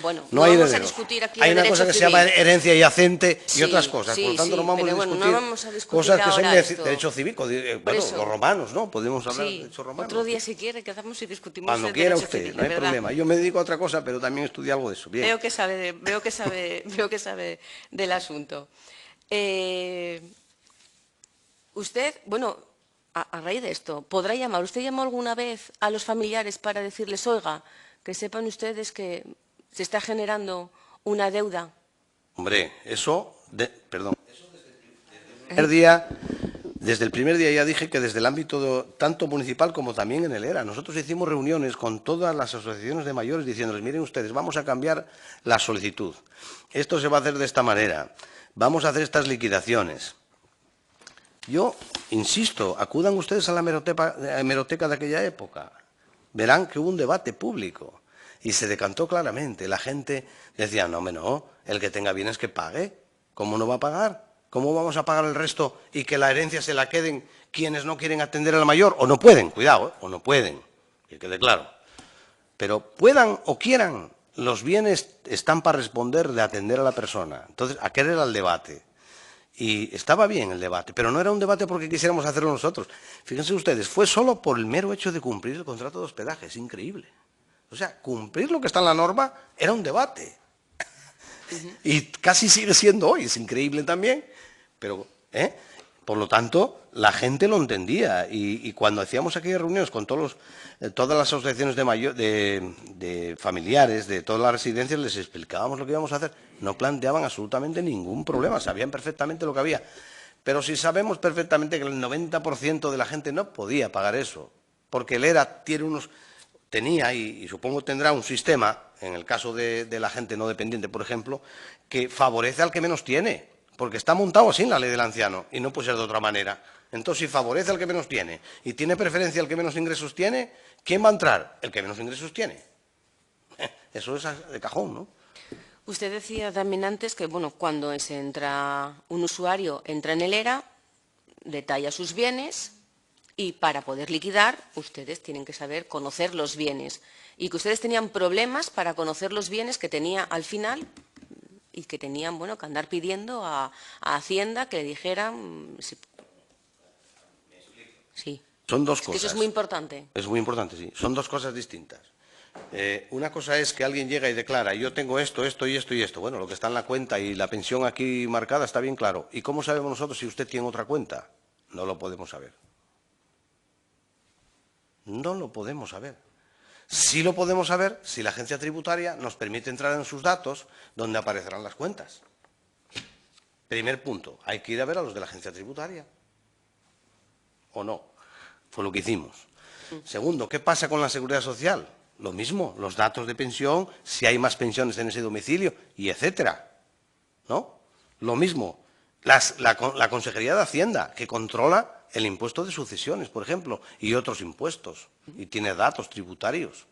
S4: bueno,
S2: no
S4: no
S2: hay
S4: vamos a
S2: herederos.
S4: discutir aquí
S2: Hay
S4: de
S2: una cosa
S4: derecho
S2: que se llama
S4: civil.
S2: herencia yacente y
S4: Sí,
S2: otras cosas. Por lo tanto,
S4: sí,
S2: no vamos
S4: pero
S2: a
S4: bueno,
S2: discutir,
S4: no vamos a discutir
S2: cosas que son
S4: ahora
S2: de
S4: esto.
S2: derecho cívico. Bueno,
S4: eso.
S2: los romanos, ¿no? Podemos hablar de
S4: Sí,
S2: derecho romano.
S4: otro día si quiere quedamos y discutimos
S2: Cuando
S4: el
S2: quiera
S4: derecho
S2: usted,
S4: civil,
S2: no hay
S4: de verdad.
S2: problema. Yo me dedico a otra cosa, pero también estudié algo de eso. Bien.
S4: Veo que sabe del asunto. Usted, bueno, a raíz de esto, ¿podrá llamar? ¿Usted llamó alguna vez a los familiares para decirles, oiga, que sepan ustedes que se está generando una deuda?
S2: Hombre, perdón. Desde el primer día ya dije que desde el ámbito tanto municipal como también en el ERA. Nosotros hicimos reuniones con todas las asociaciones de mayores diciéndoles, miren ustedes, vamos a cambiar la solicitud. Esto se va a hacer de esta manera. Vamos a hacer estas liquidaciones. Yo insisto, acudan ustedes a la hemeroteca de aquella época. Verán que hubo un debate público y se decantó claramente. La gente decía, no, el que tenga bienes que pague. ¿Cómo no va a pagar? ¿Cómo vamos a pagar el resto y que la herencia se la queden quienes no quieren atender al mayor? O no pueden, cuidado, o no pueden, que quede claro. Pero puedan o quieran, los bienes están para responder de atender a la persona. Entonces, aquel era el debate. Y estaba bien el debate, pero no era un debate porque quisiéramos hacerlo nosotros. Fíjense ustedes, fue solo por el mero hecho de cumplir el contrato de hospedaje, es increíble. O sea, cumplir lo que está en la norma era un debate. Y casi sigue siendo hoy, es increíble también, pero, por lo tanto, la gente lo entendía. Y cuando hacíamos aquellas reuniones con todas las asociaciones de familiares, de todas las residencias, les explicábamos lo que íbamos a hacer. No planteaban absolutamente ningún problema, sabían perfectamente lo que había. Pero si sabemos perfectamente que el 90% de la gente no podía pagar eso, porque el ERA tenía y supongo tendrá un sistema, en el caso de la gente no dependiente, por ejemplo, que favorece al que menos tiene, porque está montado así en la ley del anciano y no puede ser de otra manera. Entonces, si favorece al que menos tiene y tiene preferencia al que menos ingresos tiene, ¿quién va a entrar? El que menos ingresos tiene. Eso es de cajón, ¿no?
S4: Usted decía también antes que, bueno, cuando un usuario entra en el ERA, detalla sus bienes y para poder liquidar, ustedes tienen que saber conocer los bienes. Y que ustedes tenían problemas para conocer los bienes que tenía al final y que tenían, bueno, que andar pidiendo a Hacienda que le dijeran... Sí.
S2: Son dos
S4: Que
S2: cosas.
S4: eso es muy importante.
S2: Es muy importante, sí. Son dos cosas distintas. Una cosa es que alguien llega y declara, yo tengo esto, esto y esto y esto. Bueno, lo que está en la cuenta y la pensión aquí marcada está bien claro. ¿Y cómo sabemos nosotros si usted tiene otra cuenta? No lo podemos saber. No lo podemos saber. Sí lo podemos saber si la agencia tributaria nos permite entrar en sus datos donde aparecerán las cuentas. Primer punto, hay que ir a ver a los de la agencia tributaria. ¿O no? Fue lo que hicimos. Segundo, ¿qué pasa con la seguridad social? Lo mismo, los datos de pensión, si hay más pensiones en ese domicilio, y etcétera. ¿No? Lo mismo, la Consejería de Hacienda, que controla el impuesto de sucesiones, por ejemplo, y otros impuestos, y tiene datos tributarios.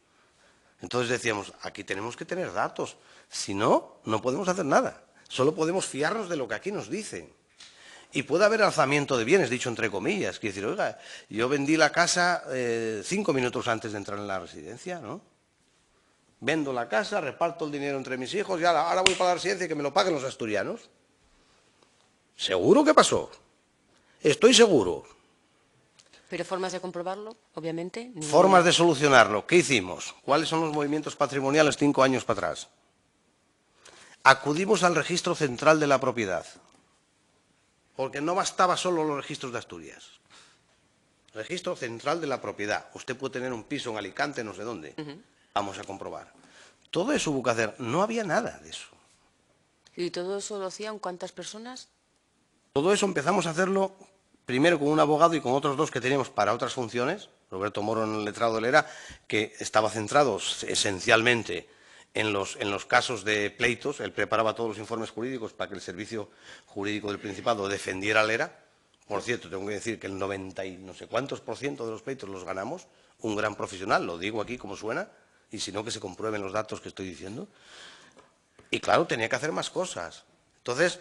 S2: Entonces decíamos, aquí tenemos que tener datos, si no, no podemos hacer nada. Solo podemos fiarnos de lo que aquí nos dicen. Y puede haber alzamiento de bienes, dicho entre comillas. Quiere decir, oiga, yo vendí la casa 5 minutos antes de entrar en la residencia, ¿no? Vendo la casa, reparto el dinero entre mis hijos y ahora voy para la residencia y que me lo paguen los asturianos. Seguro que pasó. Estoy seguro.
S4: ¿Pero formas de comprobarlo, obviamente? Ninguna.
S2: Formas de solucionarlo. ¿Qué hicimos? ¿Cuáles son los movimientos patrimoniales 5 años para atrás? Acudimos al registro central de la propiedad, porque no bastaba solo los registros de Asturias. Registro central de la propiedad. Usted puede tener un piso en Alicante, no sé dónde. Vamos a comprobar. Todo eso hubo que hacer. No había nada de eso.
S4: ¿Y todo eso lo hacían cuántas personas?
S2: Todo eso empezamos a hacerlo primero con un abogado y con otros 2 que teníamos para otras funciones. Roberto Moro, en el letrado del ERA, que estaba centrado esencialmente en los casos de pleitos. Él preparaba todos los informes jurídicos para que el Servicio Jurídico del Principado defendiera al ERA. Por cierto, tengo que decir que el 90 y no sé cuántos % de los pleitos los ganamos. Un gran profesional, lo digo aquí como suena, y si no, que se comprueben los datos que estoy diciendo. Y claro, tenía que hacer más cosas. Entonces,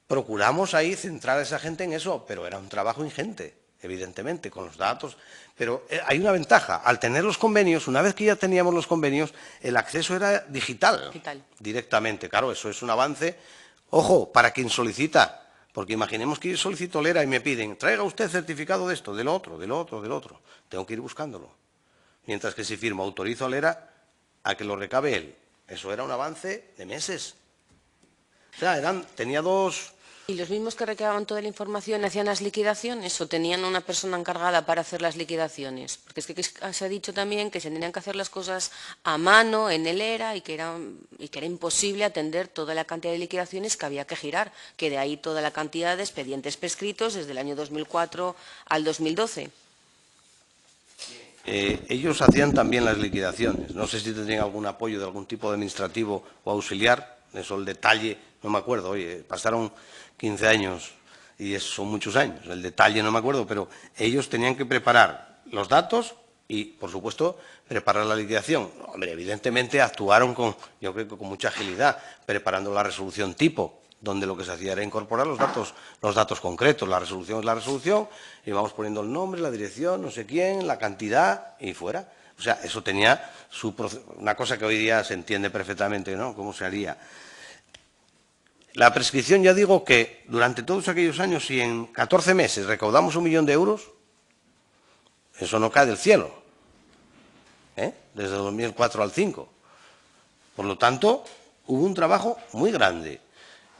S2: procuramos ahí centrar a esa gente en eso, pero era un trabajo ingente, evidentemente, con los datos. Pero hay una ventaja. Al tener los convenios, una vez que ya teníamos los convenios, el acceso era digital. Directamente. Claro, eso es un avance. Ojo, para quien solicita. Porque imaginemos que yo solicito el ERA y me piden, traiga usted certificado de esto, del otro, del otro, del otro. Tengo que ir buscándolo. Mientras que si firmo, autorizo al ERA a que lo recabe él. Eso era un avance de meses. O sea, tenía 2...
S4: ¿Y los mismos que recababan toda la información hacían las liquidaciones o tenían una persona encargada para hacer las liquidaciones? Porque es que se ha dicho también que se tenían que hacer las cosas a mano en el ERA y que era imposible atender toda la cantidad de liquidaciones que había que girar, que de ahí toda la cantidad de expedientes prescritos desde el año 2004 al 2012.
S2: Ellos hacían también las liquidaciones. No sé si tendrían algún apoyo de algún tipo de administrativo o auxiliar. Eso, el detalle, no me acuerdo. Oye, pasaron 15 años y eso son muchos años. El detalle no me acuerdo, pero ellos tenían que preparar los datos y, por supuesto, preparar la liquidación. Hombre, evidentemente actuaron yo creo que con mucha agilidad, preparando la resolución tipo, donde lo que se hacía era incorporar los datos concretos. La resolución es la resolución, y vamos poniendo el nombre, la dirección, no sé quién, la cantidad y fuera. O sea, eso tenía una cosa que hoy día se entiende perfectamente, ¿no? ¿Cómo se haría? La prescripción, ya digo que durante todos aquellos años, si en 14 meses recaudamos 1 millón de euros, eso no cae del cielo, desde el 2004 al 5. Por lo tanto, hubo un trabajo muy grande.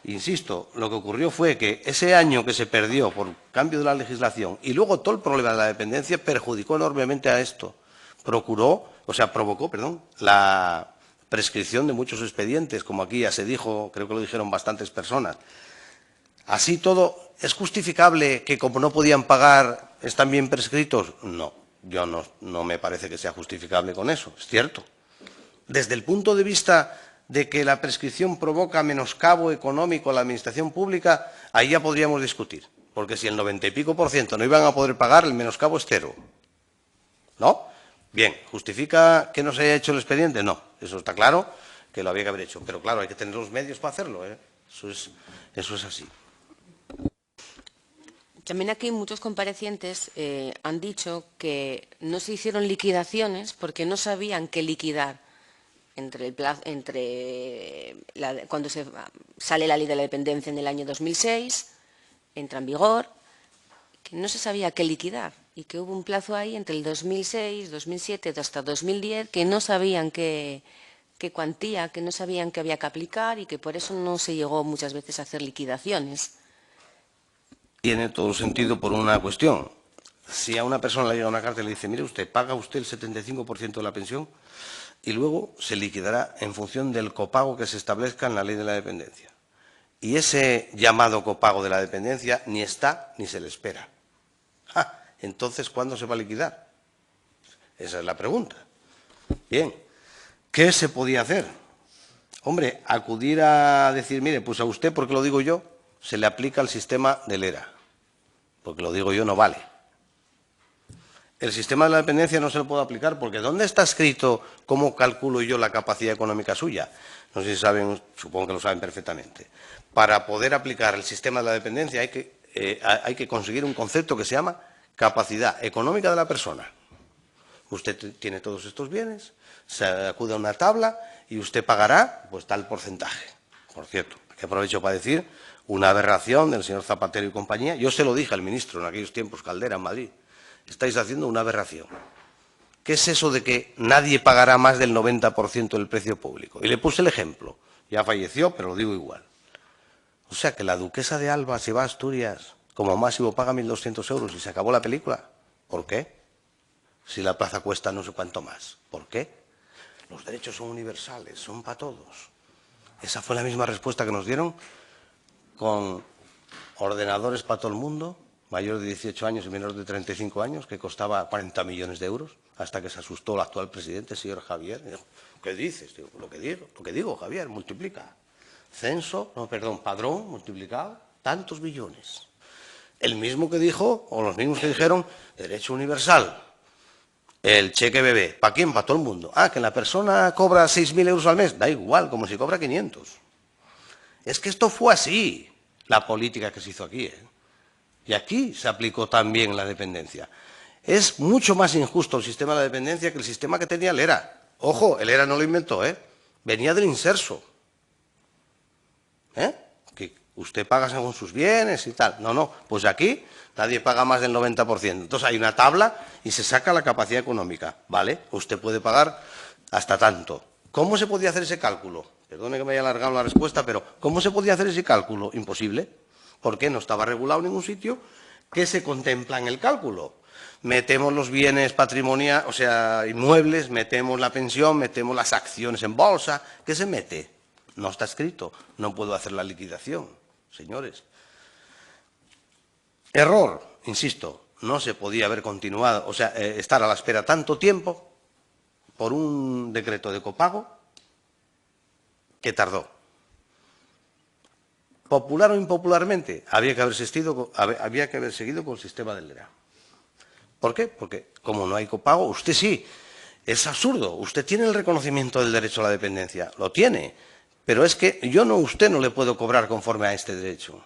S2: Insisto, lo que ocurrió fue que ese año que se perdió por cambio de la legislación y luego todo el problema de la dependencia perjudicó enormemente a esto. Provocó la prescripción de muchos expedientes, como aquí ya se dijo, creo que lo dijeron bastantes personas. Así todo, ¿es justificable que como no podían pagar están bien prescritos? No, yo no me parece que sea justificable con eso, es cierto. Desde el punto de vista de que la prescripción provoca menoscabo económico a la administración pública, ahí ya podríamos discutir, porque si el 90 y pico % no iban a poder pagar, el menoscabo es 0. ¿No? Bien, ¿justifica que no se haya hecho el expediente? No, eso está claro, que lo había que haber hecho, pero claro, hay que tener los medios para hacerlo, Eso es así.
S4: También aquí muchos comparecientes han dicho que no se hicieron liquidaciones porque no sabían qué liquidar. Cuando sale la ley de la dependencia en el año 2006, entra en vigor, que no se sabía qué liquidar y que hubo un plazo ahí entre el 2006, 2007 hasta 2010 que no sabían qué cuantía, que no sabían qué había que aplicar y que por eso no se llegó muchas veces a hacer liquidaciones.
S2: Tiene todo el sentido por una cuestión. Si a una persona le llega una carta y le dice, mire usted, paga usted el 75% de la pensión, y luego se liquidará en función del copago que se establezca en la ley de la dependencia. Y ese llamado copago de la dependencia ni está ni se le espera. Entonces, ¿cuándo se va a liquidar? Esa es la pregunta. Bien, ¿qué se podía hacer? Hombre, acudir a decir, mire, pues a usted, porque lo digo yo, se le aplica el sistema del ERA. Porque lo digo yo no vale. El sistema de la dependencia no se lo puedo aplicar porque ¿dónde está escrito cómo calculo yo la capacidad económica suya? No sé si saben, supongo que lo saben perfectamente. Para poder aplicar el sistema de la dependencia hay que conseguir un concepto que se llama capacidad económica de la persona. Usted tiene todos estos bienes, se acude a una tabla y usted pagará pues tal porcentaje. Por cierto, que aprovecho para decir, una aberración del señor Zapatero y compañía. Yo se lo dije al ministro en aquellos tiempos, Caldera, en Madrid. Estáis haciendo una aberración. ¿Qué es eso de que nadie pagará más del 90% del precio público? Y le puse el ejemplo. Ya falleció, pero lo digo igual. O sea, que la duquesa de Alba se va a Asturias, como máximo paga 1.200 euros y se acabó la película. ¿Por qué? Si la plaza cuesta no sé cuánto más. ¿Por qué? Los derechos son universales, son para todos. Esa fue la misma respuesta que nos dieron con ordenadores para todo el mundo, mayor de 18 años y menor de 35 años, que costaba 40 millones de euros, hasta que se asustó el actual presidente, el señor Javier. Dijo, ¿qué dices? Digo, lo que digo, Javier, multiplica. Padrón multiplicado, tantos millones. El mismo que dijo, o los mismos que dijeron, derecho universal. El cheque bebé, ¿para quién? Para todo el mundo. Ah, que la persona cobra 6.000 euros al mes, da igual, como si cobra 500. Es que esto fue así, la política que se hizo aquí, ¿eh? Y aquí se aplicó también la dependencia. Es mucho más injusto el sistema de la dependencia que el sistema que tenía el ERA. Ojo, el ERA no lo inventó, ¿eh? Venía del inserso. Que usted paga según sus bienes y tal. No, pues aquí nadie paga más del 90%. Entonces hay una tabla y se saca la capacidad económica. ¿Vale? Usted puede pagar hasta tanto. ¿Cómo se podía hacer ese cálculo? Perdone que me haya alargado la respuesta, pero ¿cómo se podía hacer ese cálculo? Imposible. ¿Por qué? No estaba regulado en ningún sitio. ¿Qué se contempla en el cálculo? Metemos los bienes patrimoniales, o sea, inmuebles, metemos la pensión, metemos las acciones en bolsa. ¿Qué se mete? No está escrito. No puedo hacer la liquidación, señores. Error, insisto, no se podía haber continuado, o sea, estar a la espera tanto tiempo por un decreto de copago que tardó. Popular o impopularmente, había que haber seguido con el sistema del ERA. ¿Por qué? Porque como no hay copago, usted sí, es absurdo, usted tiene el reconocimiento del derecho a la dependencia, lo tiene, pero es que usted no le puedo cobrar conforme a este derecho,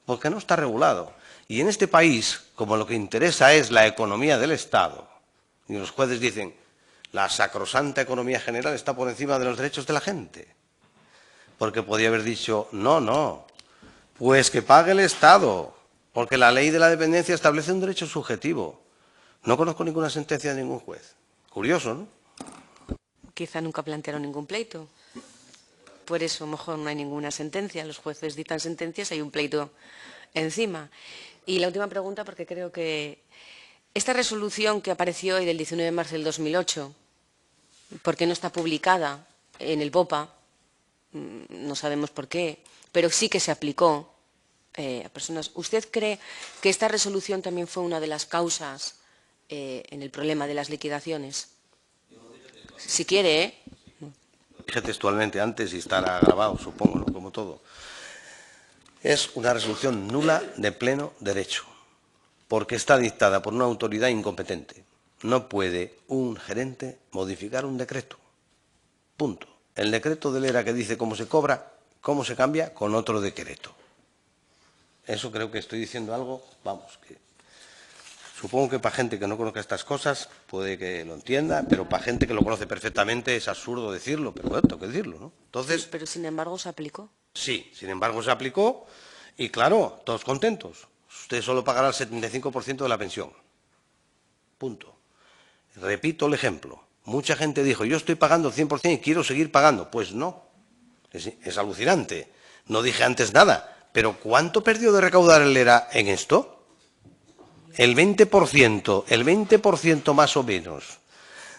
S2: porque no está regulado. Y en este país, como lo que interesa es la economía del Estado, y los jueces dicen, la sacrosanta economía general está por encima de los derechos de la gente, porque podía haber dicho, no, pues que pague el Estado, porque la ley de la dependencia establece un derecho subjetivo. No conozco ninguna sentencia de ningún juez. Curioso, ¿no?
S4: Quizá nunca plantearon ningún pleito. Por eso, a lo mejor, no hay ninguna sentencia. Los jueces dictan sentencias, hay un pleito encima. Y la última pregunta, porque creo que esta resolución que apareció hoy del 19 de marzo del 2008, ¿por qué no está publicada en el BOPA? No sabemos por qué, pero sí que se aplicó a personas. ¿Usted cree que esta resolución también fue una de las causas en el problema de las liquidaciones? Si quiere, ¿eh?
S2: Dije textualmente antes y estará grabado, supongo, ¿no? Como todo. Es una resolución nula de pleno derecho, porque está dictada por una autoridad incompetente. No puede un gerente modificar un decreto. Punto. El decreto del ERA que dice cómo se cobra, cómo se cambia, con otro decreto. Eso creo que estoy diciendo algo, vamos, que supongo que para gente que no conozca estas cosas puede que lo entienda, pero para gente que lo conoce perfectamente es absurdo decirlo, pero bueno, tengo que decirlo, ¿no? Entonces,
S4: pero sin embargo se aplicó.
S2: Sí, sin embargo se aplicó y claro, todos contentos. Usted solo pagará el 75% de la pensión. Punto. Repito el ejemplo. Mucha gente dijo, yo estoy pagando el 100% y quiero seguir pagando. Pues no. Es alucinante. No dije antes nada. Pero ¿cuánto perdió de recaudar el ERA en esto? El 20% más o menos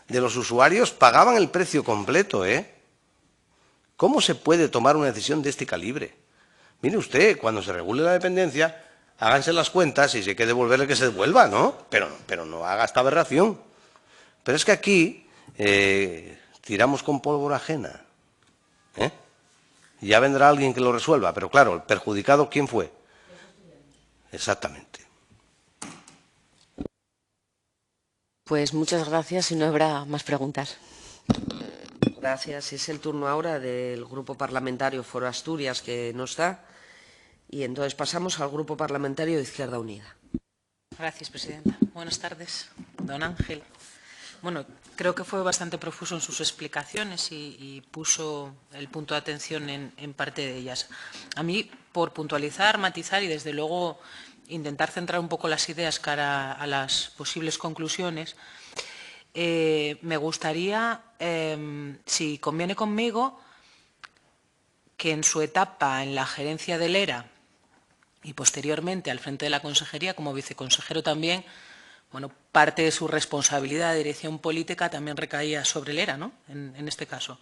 S2: de los usuarios pagaban el precio completo, ¿eh? ¿Cómo se puede tomar una decisión de este calibre? Mire usted, cuando se regule la dependencia, háganse las cuentas y si hay que devolverle que se devuelva, ¿no? Pero no haga esta aberración. Pero es que aquí tiramos con pólvora ajena. Ya vendrá alguien que lo resuelva, pero claro, el perjudicado, ¿quién fue? Exactamente.
S4: Pues muchas gracias y no habrá más preguntas.
S1: Gracias. Es el turno ahora del Grupo Parlamentario Foro Asturias, que no está. Y entonces pasamos al Grupo Parlamentario de Izquierda Unida.
S5: Gracias, presidenta. Buenas tardes, don Ángel. Bueno, creo que fue bastante profuso en sus explicaciones y puso el punto de atención en parte de ellas. A mí, por puntualizar, matizar y, desde luego, intentar centrar un poco las ideas cara a las posibles conclusiones, me gustaría, si conviene conmigo, que en su etapa en la gerencia del ERA y posteriormente al frente de la consejería, como viceconsejero también, bueno, parte de su responsabilidad de dirección política también recaía sobre el ERA, ¿no? En este caso.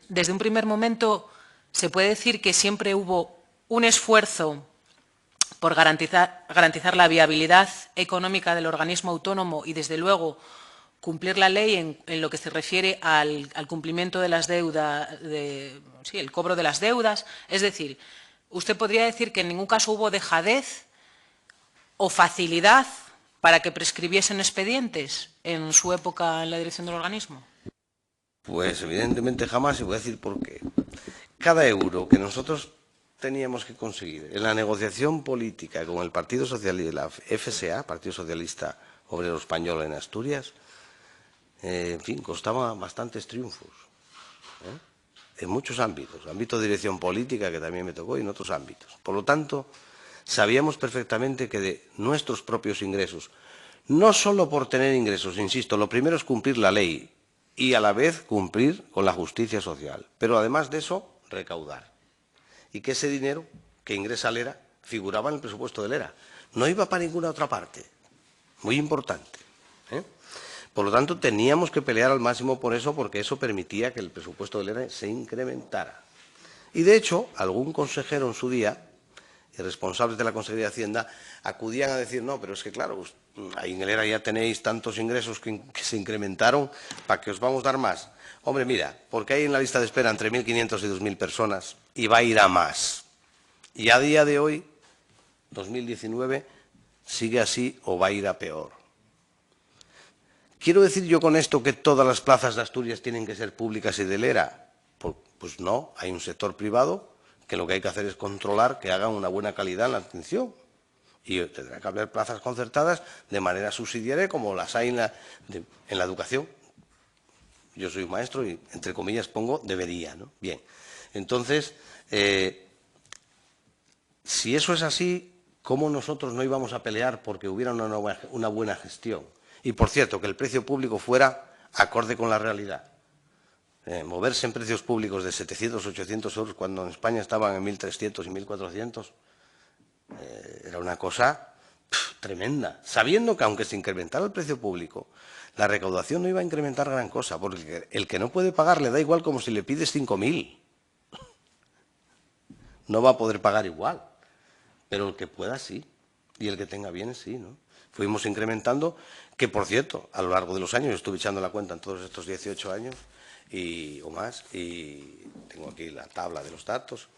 S5: Desde un primer momento se puede decir que siempre hubo un esfuerzo por garantizar la viabilidad económica del organismo autónomo y, desde luego, cumplir la ley en lo que se refiere al cumplimiento de las deudas, sí, el cobro de las deudas. Es decir, usted podría decir que en ningún caso hubo dejadez o facilidad para que prescribiesen expedientes en su época en la dirección del organismo.
S2: Pues evidentemente jamás, y voy a decir por qué. Cada euro que nosotros teníamos que conseguir en la negociación política con el Partido Socialista y la FSA, Partido Socialista Obrero Español en Asturias, en fin, costaba bastantes triunfos, en muchos ámbitos, ámbito de dirección política, que también me tocó, y en otros ámbitos. Por lo tanto, sabíamos perfectamente que de nuestros propios ingresos, no solo por tener ingresos, insisto, lo primero es cumplir la ley y a la vez cumplir con la justicia social, pero además de eso, recaudar. Y que ese dinero que ingresa al ERA figuraba en el presupuesto del ERA, no iba para ninguna otra parte, muy importante. Por lo tanto, teníamos que pelear al máximo por eso, porque eso permitía que el presupuesto del ERA se incrementara. Y, de hecho, algún consejero en su día, y responsables de la Consejería de Hacienda, acudían a decir, no, pero es que, claro, ahí en el ERA ya tenéis tantos ingresos que se incrementaron, ¿para que os vamos a dar más? Hombre, mira, porque hay en la lista de espera entre 1.500 y 2.000 personas y va a ir a más. Y a día de hoy, 2019, sigue así o va a ir a peor. ¿Quiero decir yo con esto que todas las plazas de Asturias tienen que ser públicas y del ERA? Pues no, hay un sector privado que lo que hay que hacer es controlar que hagan una buena calidad en la atención. Y tendrá que haber plazas concertadas de manera subsidiaria, como las hay en la educación. Yo soy un maestro y, entre comillas, pongo debería, ¿no? Bien, entonces, si eso es así, ¿cómo nosotros no íbamos a pelear porque hubiera una buena gestión? Y, por cierto, que el precio público fuera acorde con la realidad. Moverse en precios públicos de 700, 800 euros, cuando en España estaban en 1.300 y 1.400, era una cosa tremenda, sabiendo que aunque se incrementara el precio público, la recaudación no iba a incrementar gran cosa, porque el que no puede pagar le da igual como si le pides 5.000. No va a poder pagar igual, pero el que pueda sí, y el que tenga bienes sí, ¿no? Fuimos incrementando, que por cierto, a lo largo de los años, estuve echando la cuenta en todos estos 18 años o más, y tengo aquí la tabla de los datos,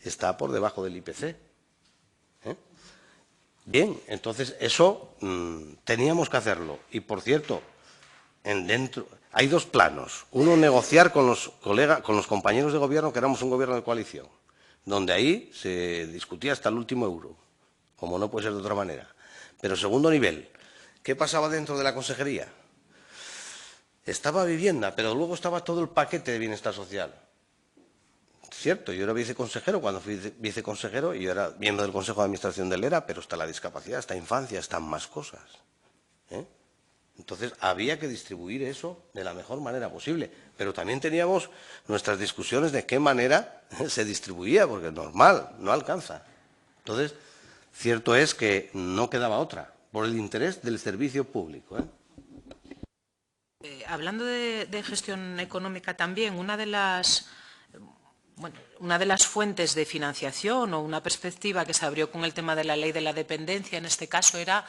S2: está por debajo del IPC. Bien, entonces eso teníamos que hacerlo. Y, por cierto, hay dos planos. Uno, negociar con los compañeros de gobierno, que éramos un gobierno de coalición, donde ahí se discutía hasta el último euro, como no puede ser de otra manera. Pero, segundo nivel, ¿qué pasaba dentro de la consejería? Estaba vivienda, pero luego estaba todo el paquete de bienestar social. Cierto, yo era viceconsejero, cuando fui viceconsejero, y yo era miembro del Consejo de Administración del ERA, pero está la discapacidad, está infancia, están más cosas. Entonces, había que distribuir eso de la mejor manera posible, pero también teníamos nuestras discusiones de qué manera se distribuía, porque es normal, no alcanza. Entonces, cierto es que no quedaba otra, por el interés del servicio público.
S5: Hablando de gestión económica también, una de las fuentes de financiación o una perspectiva que se abrió con el tema de la ley de la dependencia, en este caso, era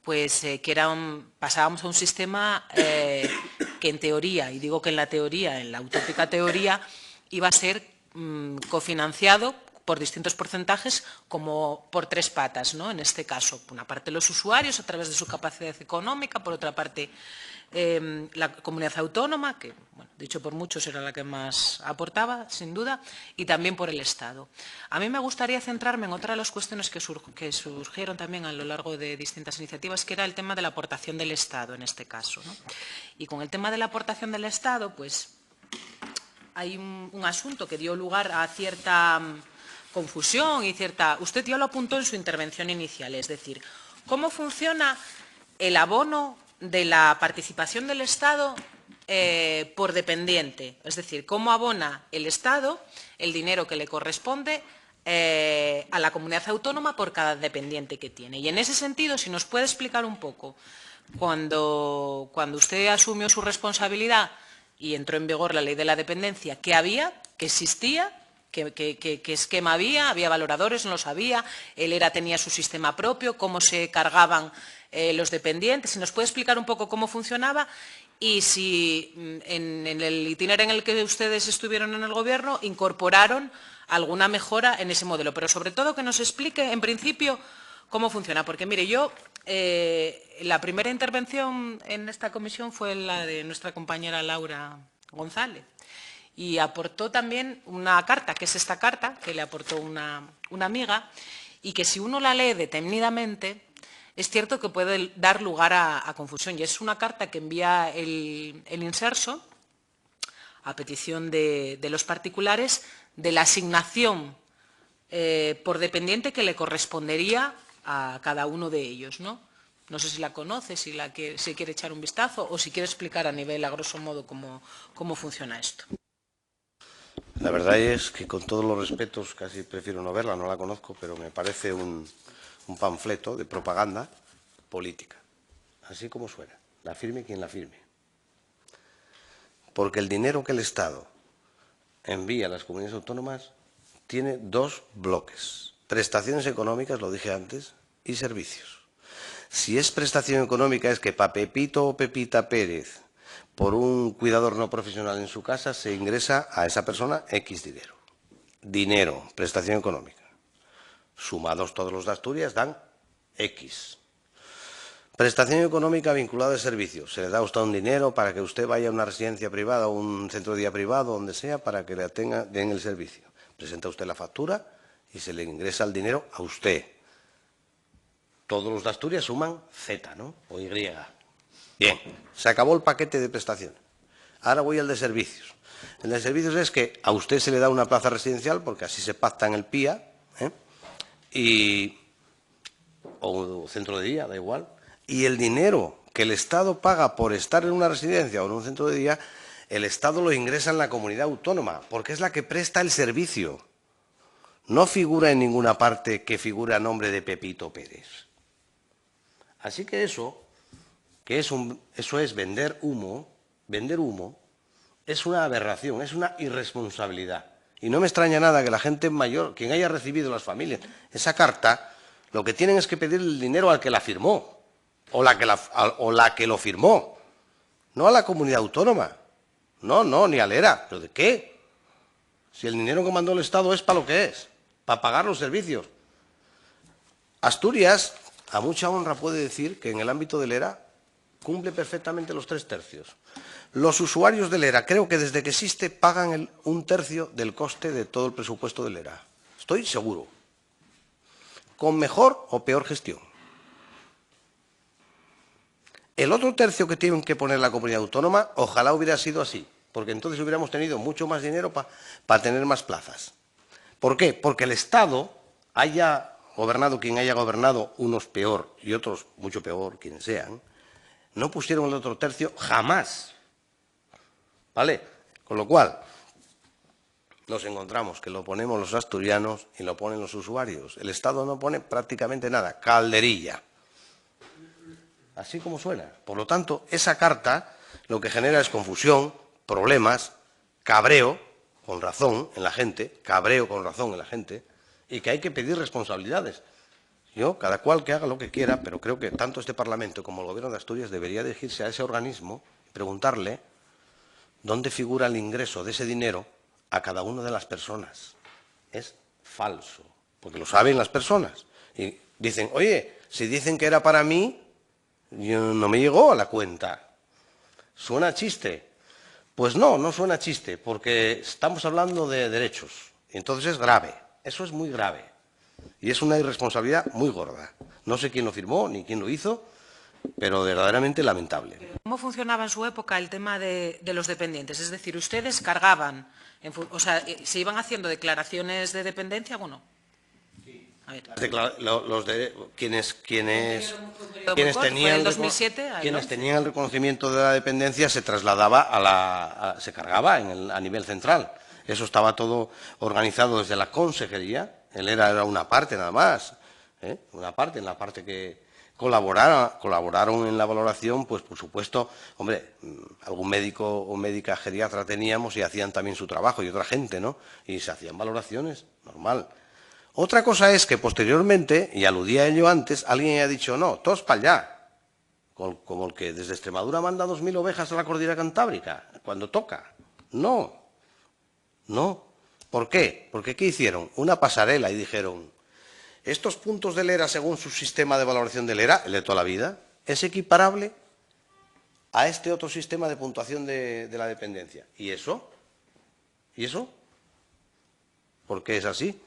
S5: pues que pasábamos a un sistema que en teoría, y digo que en la teoría, en la utópica teoría, iba a ser cofinanciado por distintos porcentajes, como por tres patas, ¿no? En este caso, por una parte los usuarios a través de su capacidad económica, por otra parte la comunidad autónoma, que, bueno, dicho por muchos, era la que más aportaba, sin duda, y también por el Estado. A mí me gustaría centrarme en otra de las cuestiones que surgieron también a lo largo de distintas iniciativas, que era el tema de la aportación del Estado, en este caso, ¿no? Y con el tema de la aportación del Estado, pues hay un asunto que dio lugar a cierta confusión y cierta... Usted ya lo apuntó en su intervención inicial, es decir, ¿cómo funciona el abono de la participación del Estado por dependiente? Es decir, ¿cómo abona el Estado el dinero que le corresponde a la comunidad autónoma por cada dependiente que tiene? Y en ese sentido, si nos puede explicar un poco, cuando usted asumió su responsabilidad y entró en vigor la ley de la dependencia, ¿qué había? ¿Qué existía? ¿Qué esquema había? ¿Había valoradores? ¿No los había? ¿El ERA tenía su sistema propio? ¿Cómo se cargaban los dependientes? Si nos puede explicar un poco cómo funcionaba y si en el itinerario en el que ustedes estuvieron en el Gobierno incorporaron alguna mejora en ese modelo. Pero sobre todo que nos explique, en principio, cómo funciona. Porque, mire, yo, la primera intervención en esta comisión fue la de nuestra compañera Laura González. Y aportó también una carta, que es esta carta, que le aportó una amiga, y que si uno la lee detenidamente, es cierto que puede dar lugar a confusión. Y es una carta que envía el Inserso, a petición de los particulares, de la asignación por dependiente que le correspondería a cada uno de ellos, ¿no? No sé si la conoce, si quiere echar un vistazo o si quiere explicar a nivel, a grosso modo, cómo funciona esto.
S2: La verdad es que, con todos los respetos, casi prefiero no verla, no la conozco, pero me parece un panfleto de propaganda política, así como suena, la firme quien la firme. Porque el dinero que el Estado envía a las comunidades autónomas tiene dos bloques: prestaciones económicas, lo dije antes, y servicios. Si es prestación económica, es que para Pepito o Pepita Pérez, por un cuidador no profesional en su casa, se ingresa a esa persona X dinero. Dinero, prestación económica. Sumados todos los de Asturias dan X. Prestación económica vinculada a servicios. Se le da a usted un dinero para que usted vaya a una residencia privada o un centro de día privado, donde sea, para que le den el servicio. Presenta usted la factura y se le ingresa el dinero a usted. Todos los de Asturias suman Z, ¿no? O Y. Bien, se acabó el paquete de prestaciones. Ahora voy al de servicios. El de servicios es que a usted se le da una plaza residencial, porque así se pacta en el PIA, o centro de día, da igual, y el dinero que el Estado paga por estar en una residencia o en un centro de día, el Estado lo ingresa en la comunidad autónoma, porque es la que presta el servicio. No figura en ninguna parte que figure a nombre de Pepito Pérez. Así que eso es vender humo, es una aberración, es una irresponsabilidad. Y no me extraña nada que la gente mayor, quien haya recibido, las familias, esa carta, lo que tienen es que pedir el dinero al que la firmó, o la que lo firmó, no a la comunidad autónoma. No, ni al ERA. ¿Pero de qué? Si el dinero que mandó el Estado es para lo que es, para pagar los servicios. Asturias, a mucha honra, puede decir que en el ámbito del ERA cumple perfectamente los 3/3. Los usuarios del ERA, creo que desde que existe, pagan 1/3 del coste de todo el presupuesto del ERA. Estoy seguro. Con mejor o peor gestión. El otro tercio que tienen que poner la comunidad autónoma, ojalá hubiera sido así, porque entonces hubiéramos tenido mucho más dinero para tener más plazas. ¿Por qué? Porque el Estado, haya gobernado quien haya gobernado, unos peor y otros mucho peor, quienes sean, no pusieron el otro tercio jamás. ¿Vale? Con lo cual, nos encontramos que lo ponemos los asturianos y lo ponen los usuarios. El Estado no pone prácticamente nada, calderilla. Así como suena. Por lo tanto, esa carta lo que genera es confusión, problemas, cabreo, con razón en la gente, y que hay que pedir responsabilidades. Cada cual que haga lo que quiera, pero creo que tanto este Parlamento como el Gobierno de Asturias debería dirigirse a ese organismo y preguntarle dónde figura el ingreso de ese dinero a cada una de las personas. Es falso, porque lo saben las personas. Y dicen, oye, si dicen que era para mí, no me llegó a la cuenta. ¿Suena a chiste? Pues no, no suena a chiste, porque estamos hablando de derechos. Entonces es grave, eso es muy grave. Y es una irresponsabilidad muy gorda. No sé quién lo firmó ni quién lo hizo, pero verdaderamente lamentable.
S5: ¿Cómo funcionaba en su época el tema de los dependientes? Es decir, ustedes cargaban, o sea, ¿se iban haciendo declaraciones de dependencia o no? A ver.
S2: Quienes tenían el reconocimiento de la dependencia se trasladaba se cargaba a nivel central. Eso estaba todo organizado desde la consejería. Él era una parte nada más, una parte, en la parte que colaboraron en la valoración, pues por supuesto, hombre, algún médico o médica geriatra teníamos y hacían también su trabajo y otra gente, ¿no? Y se hacían valoraciones, normal. Otra cosa es que posteriormente, y aludía a ello antes, alguien haya dicho, no, todos para allá, como el que desde Extremadura manda 2.000 ovejas a la cordillera cantábrica, cuando toca. No, no. ¿Por qué? Porque ¿qué hicieron? Una pasarela y dijeron, estos puntos del ERA, según su sistema de valoración del ERA, el de toda la vida, es equiparable a este otro sistema de puntuación de la dependencia. ¿Y eso? ¿Y eso? ¿Por qué es así?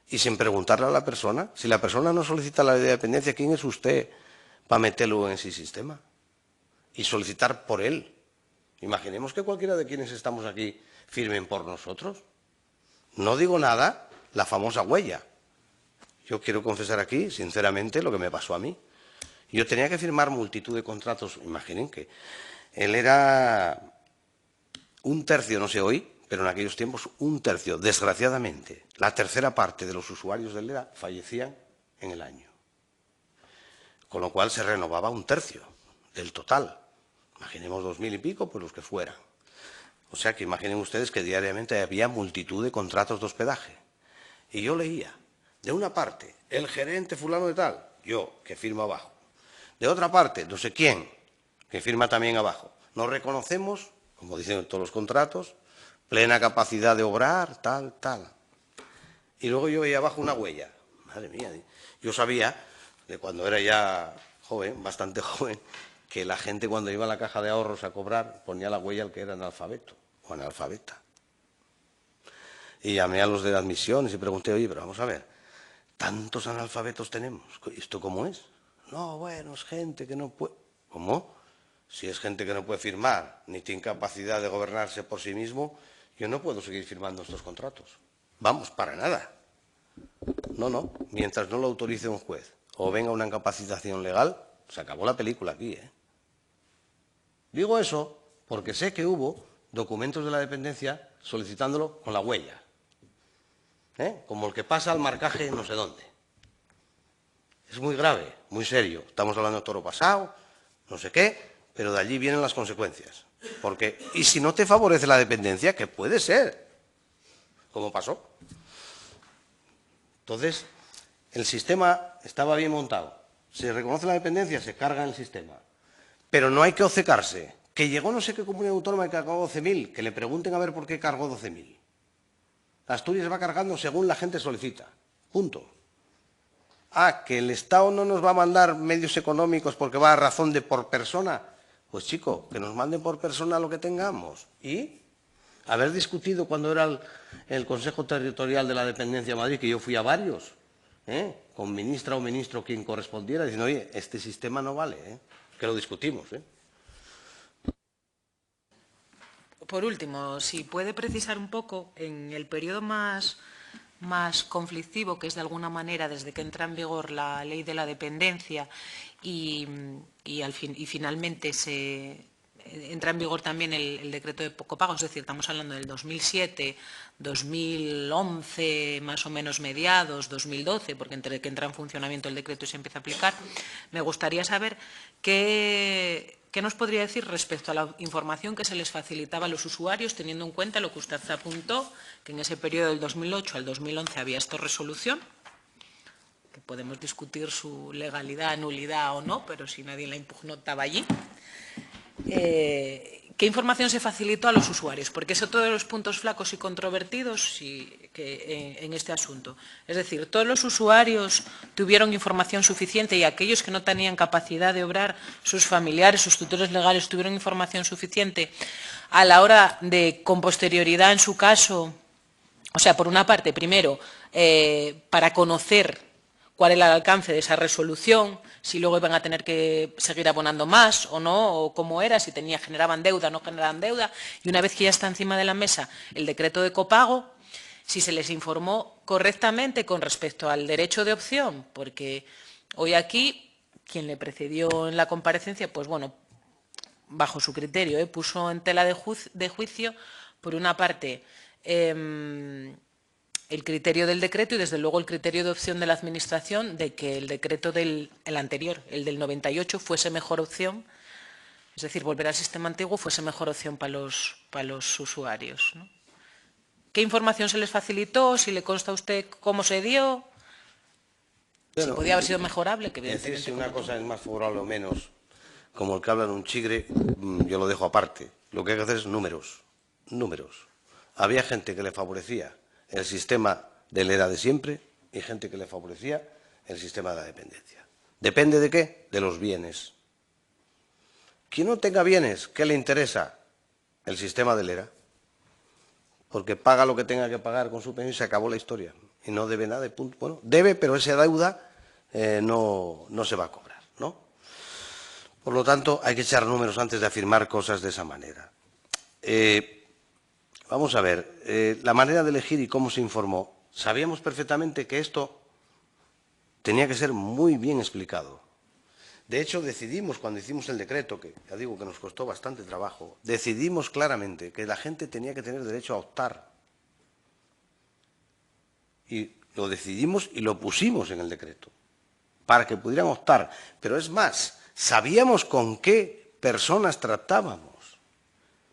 S2: Y sin preguntarle a la persona. Si la persona no solicita la dependencia, ¿quién es usted para meterlo en ese sistema? Y solicitar por él. Imaginemos que cualquiera de quienes estamos aquí firmen por nosotros. No digo nada, la famosa huella. Yo quiero confesar aquí, sinceramente, lo que me pasó a mí. Yo tenía que firmar multitud de contratos. Imaginen que él era un tercio, no sé hoy, pero en aquellos tiempos un tercio. Desgraciadamente, la tercera parte de los usuarios del ERA fallecían en el año. Con lo cual se renovaba un tercio del total. Imaginemos 2.000 y pico, pues los que fueran. O sea que imaginen ustedes que diariamente había multitud de contratos de hospedaje. Y yo leía, de una parte, el gerente fulano de tal, yo, que firmo abajo. De otra parte, no sé quién, que firma también abajo. Nos reconocemos, como dicen todos los contratos, plena capacidad de obrar, tal, tal. Y luego yo veía abajo una huella. Madre mía, yo sabía, de cuando era ya joven, bastante joven, que la gente cuando iba a la caja de ahorros a cobrar ponía la huella al que era analfabeto o analfabeta. Y llamé a los de admisiones y pregunté, oye, pero vamos a ver, ¿tantos analfabetos tenemos? ¿Esto cómo es? No, bueno, es gente que no puede... ¿Cómo? Si es gente que no puede firmar, ni tiene capacidad de gobernarse por sí mismo, yo no puedo seguir firmando estos contratos. Vamos, para nada. No, no, mientras no lo autorice un juez o venga una incapacitación legal, se acabó la película aquí, ¿eh? Digo eso porque sé que hubo documentos de la dependencia solicitándolo con la huella, como el que pasa al marcaje no sé dónde. Es muy grave, muy serio. Estamos hablando de toro pasado, no sé qué, pero de allí vienen las consecuencias. Porque, y si no te favorece la dependencia, que puede ser, como pasó. Entonces, el sistema estaba bien montado. Se reconoce la dependencia, se carga en el sistema. Pero no hay que obcecarse. Que llegó no sé qué comunidad autónoma y cargó 12.000, que le pregunten a ver por qué cargó 12.000. Asturias va cargando según la gente solicita. Punto. Ah, que el Estado no nos va a mandar medios económicos porque va a razón de por persona. Pues chico, que nos manden por persona lo que tengamos. Y haber discutido cuando era el Consejo Territorial de la Dependencia de Madrid, que yo fui a varios, con ministra o ministro quien correspondiera, diciendo, oye, este sistema no vale, que lo discutimos.
S5: Por último, si puede precisar un poco, en el periodo más conflictivo, que es de alguna manera desde que entra en vigor la ley de la dependencia y finalmente se entra en vigor también el decreto de poco pago, es decir, estamos hablando del 2007, 2011, más o menos mediados, 2012, porque entre que entra en funcionamiento el decreto y se empieza a aplicar, me gustaría saber ¿qué nos podría decir respecto a la información que se les facilitaba a los usuarios, teniendo en cuenta lo que usted apuntó, que en ese periodo del 2008 al 2011 había esta resolución, que podemos discutir su legalidad, nulidad o no, pero si nadie la impugnó estaba allí, ¿qué información se facilitó a los usuarios? Porque eso todos los puntos flacos y controvertidos en este asunto. Es decir, todos los usuarios tuvieron información suficiente y aquellos que no tenían capacidad de obrar, sus familiares, sus tutores legales, tuvieron información suficiente a la hora de, con posterioridad en su caso, o sea, por una parte, primero, para conocer cuál era el alcance de esa resolución, si luego iban a tener que seguir abonando más o no, o cómo era, si generaban deuda o no generaban deuda, y una vez que ya está encima de la mesa el decreto de copago, si se les informó correctamente con respecto al derecho de opción, porque hoy aquí, quien le precedió en la comparecencia, pues bueno, bajo su criterio, puso en tela de juicio, por una parte, el criterio del decreto y, desde luego, el criterio de opción de la Administración de que el decreto el anterior, el del 98, fuese mejor opción, es decir, volver al sistema antiguo fuese mejor opción para los usuarios, ¿no? ¿Qué información se les facilitó? ¿Si le consta a usted cómo se dio?
S2: Bueno,
S5: si podía haber sido mejorable, que evidentemente...
S2: Decir si una cosa es más favorable o menos, como el que habla en un chigre, yo lo dejo aparte. Lo que hay que hacer es números. Números. Había gente que le favorecía el sistema del ERA de siempre y gente que le favorecía el sistema de la dependencia. ¿Depende de qué? De los bienes. Quien no tenga bienes, ¿qué le interesa? El sistema del ERA. Porque paga lo que tenga que pagar con su pensión y se acabó la historia. Y no debe nada de punto. Bueno, debe, pero esa deuda no se va a cobrar, ¿no? Por lo tanto, hay que echar números antes de afirmar cosas de esa manera. Vamos a ver, la manera de elegir y cómo se informó. Sabíamos perfectamente que esto tenía que ser muy bien explicado. De hecho, decidimos, cuando hicimos el decreto, que ya digo que nos costó bastante trabajo, decidimos claramente que la gente tenía que tener derecho a optar. Y lo decidimos y lo pusimos en el decreto, para que pudieran optar. Pero es más, sabíamos con qué personas tratábamos.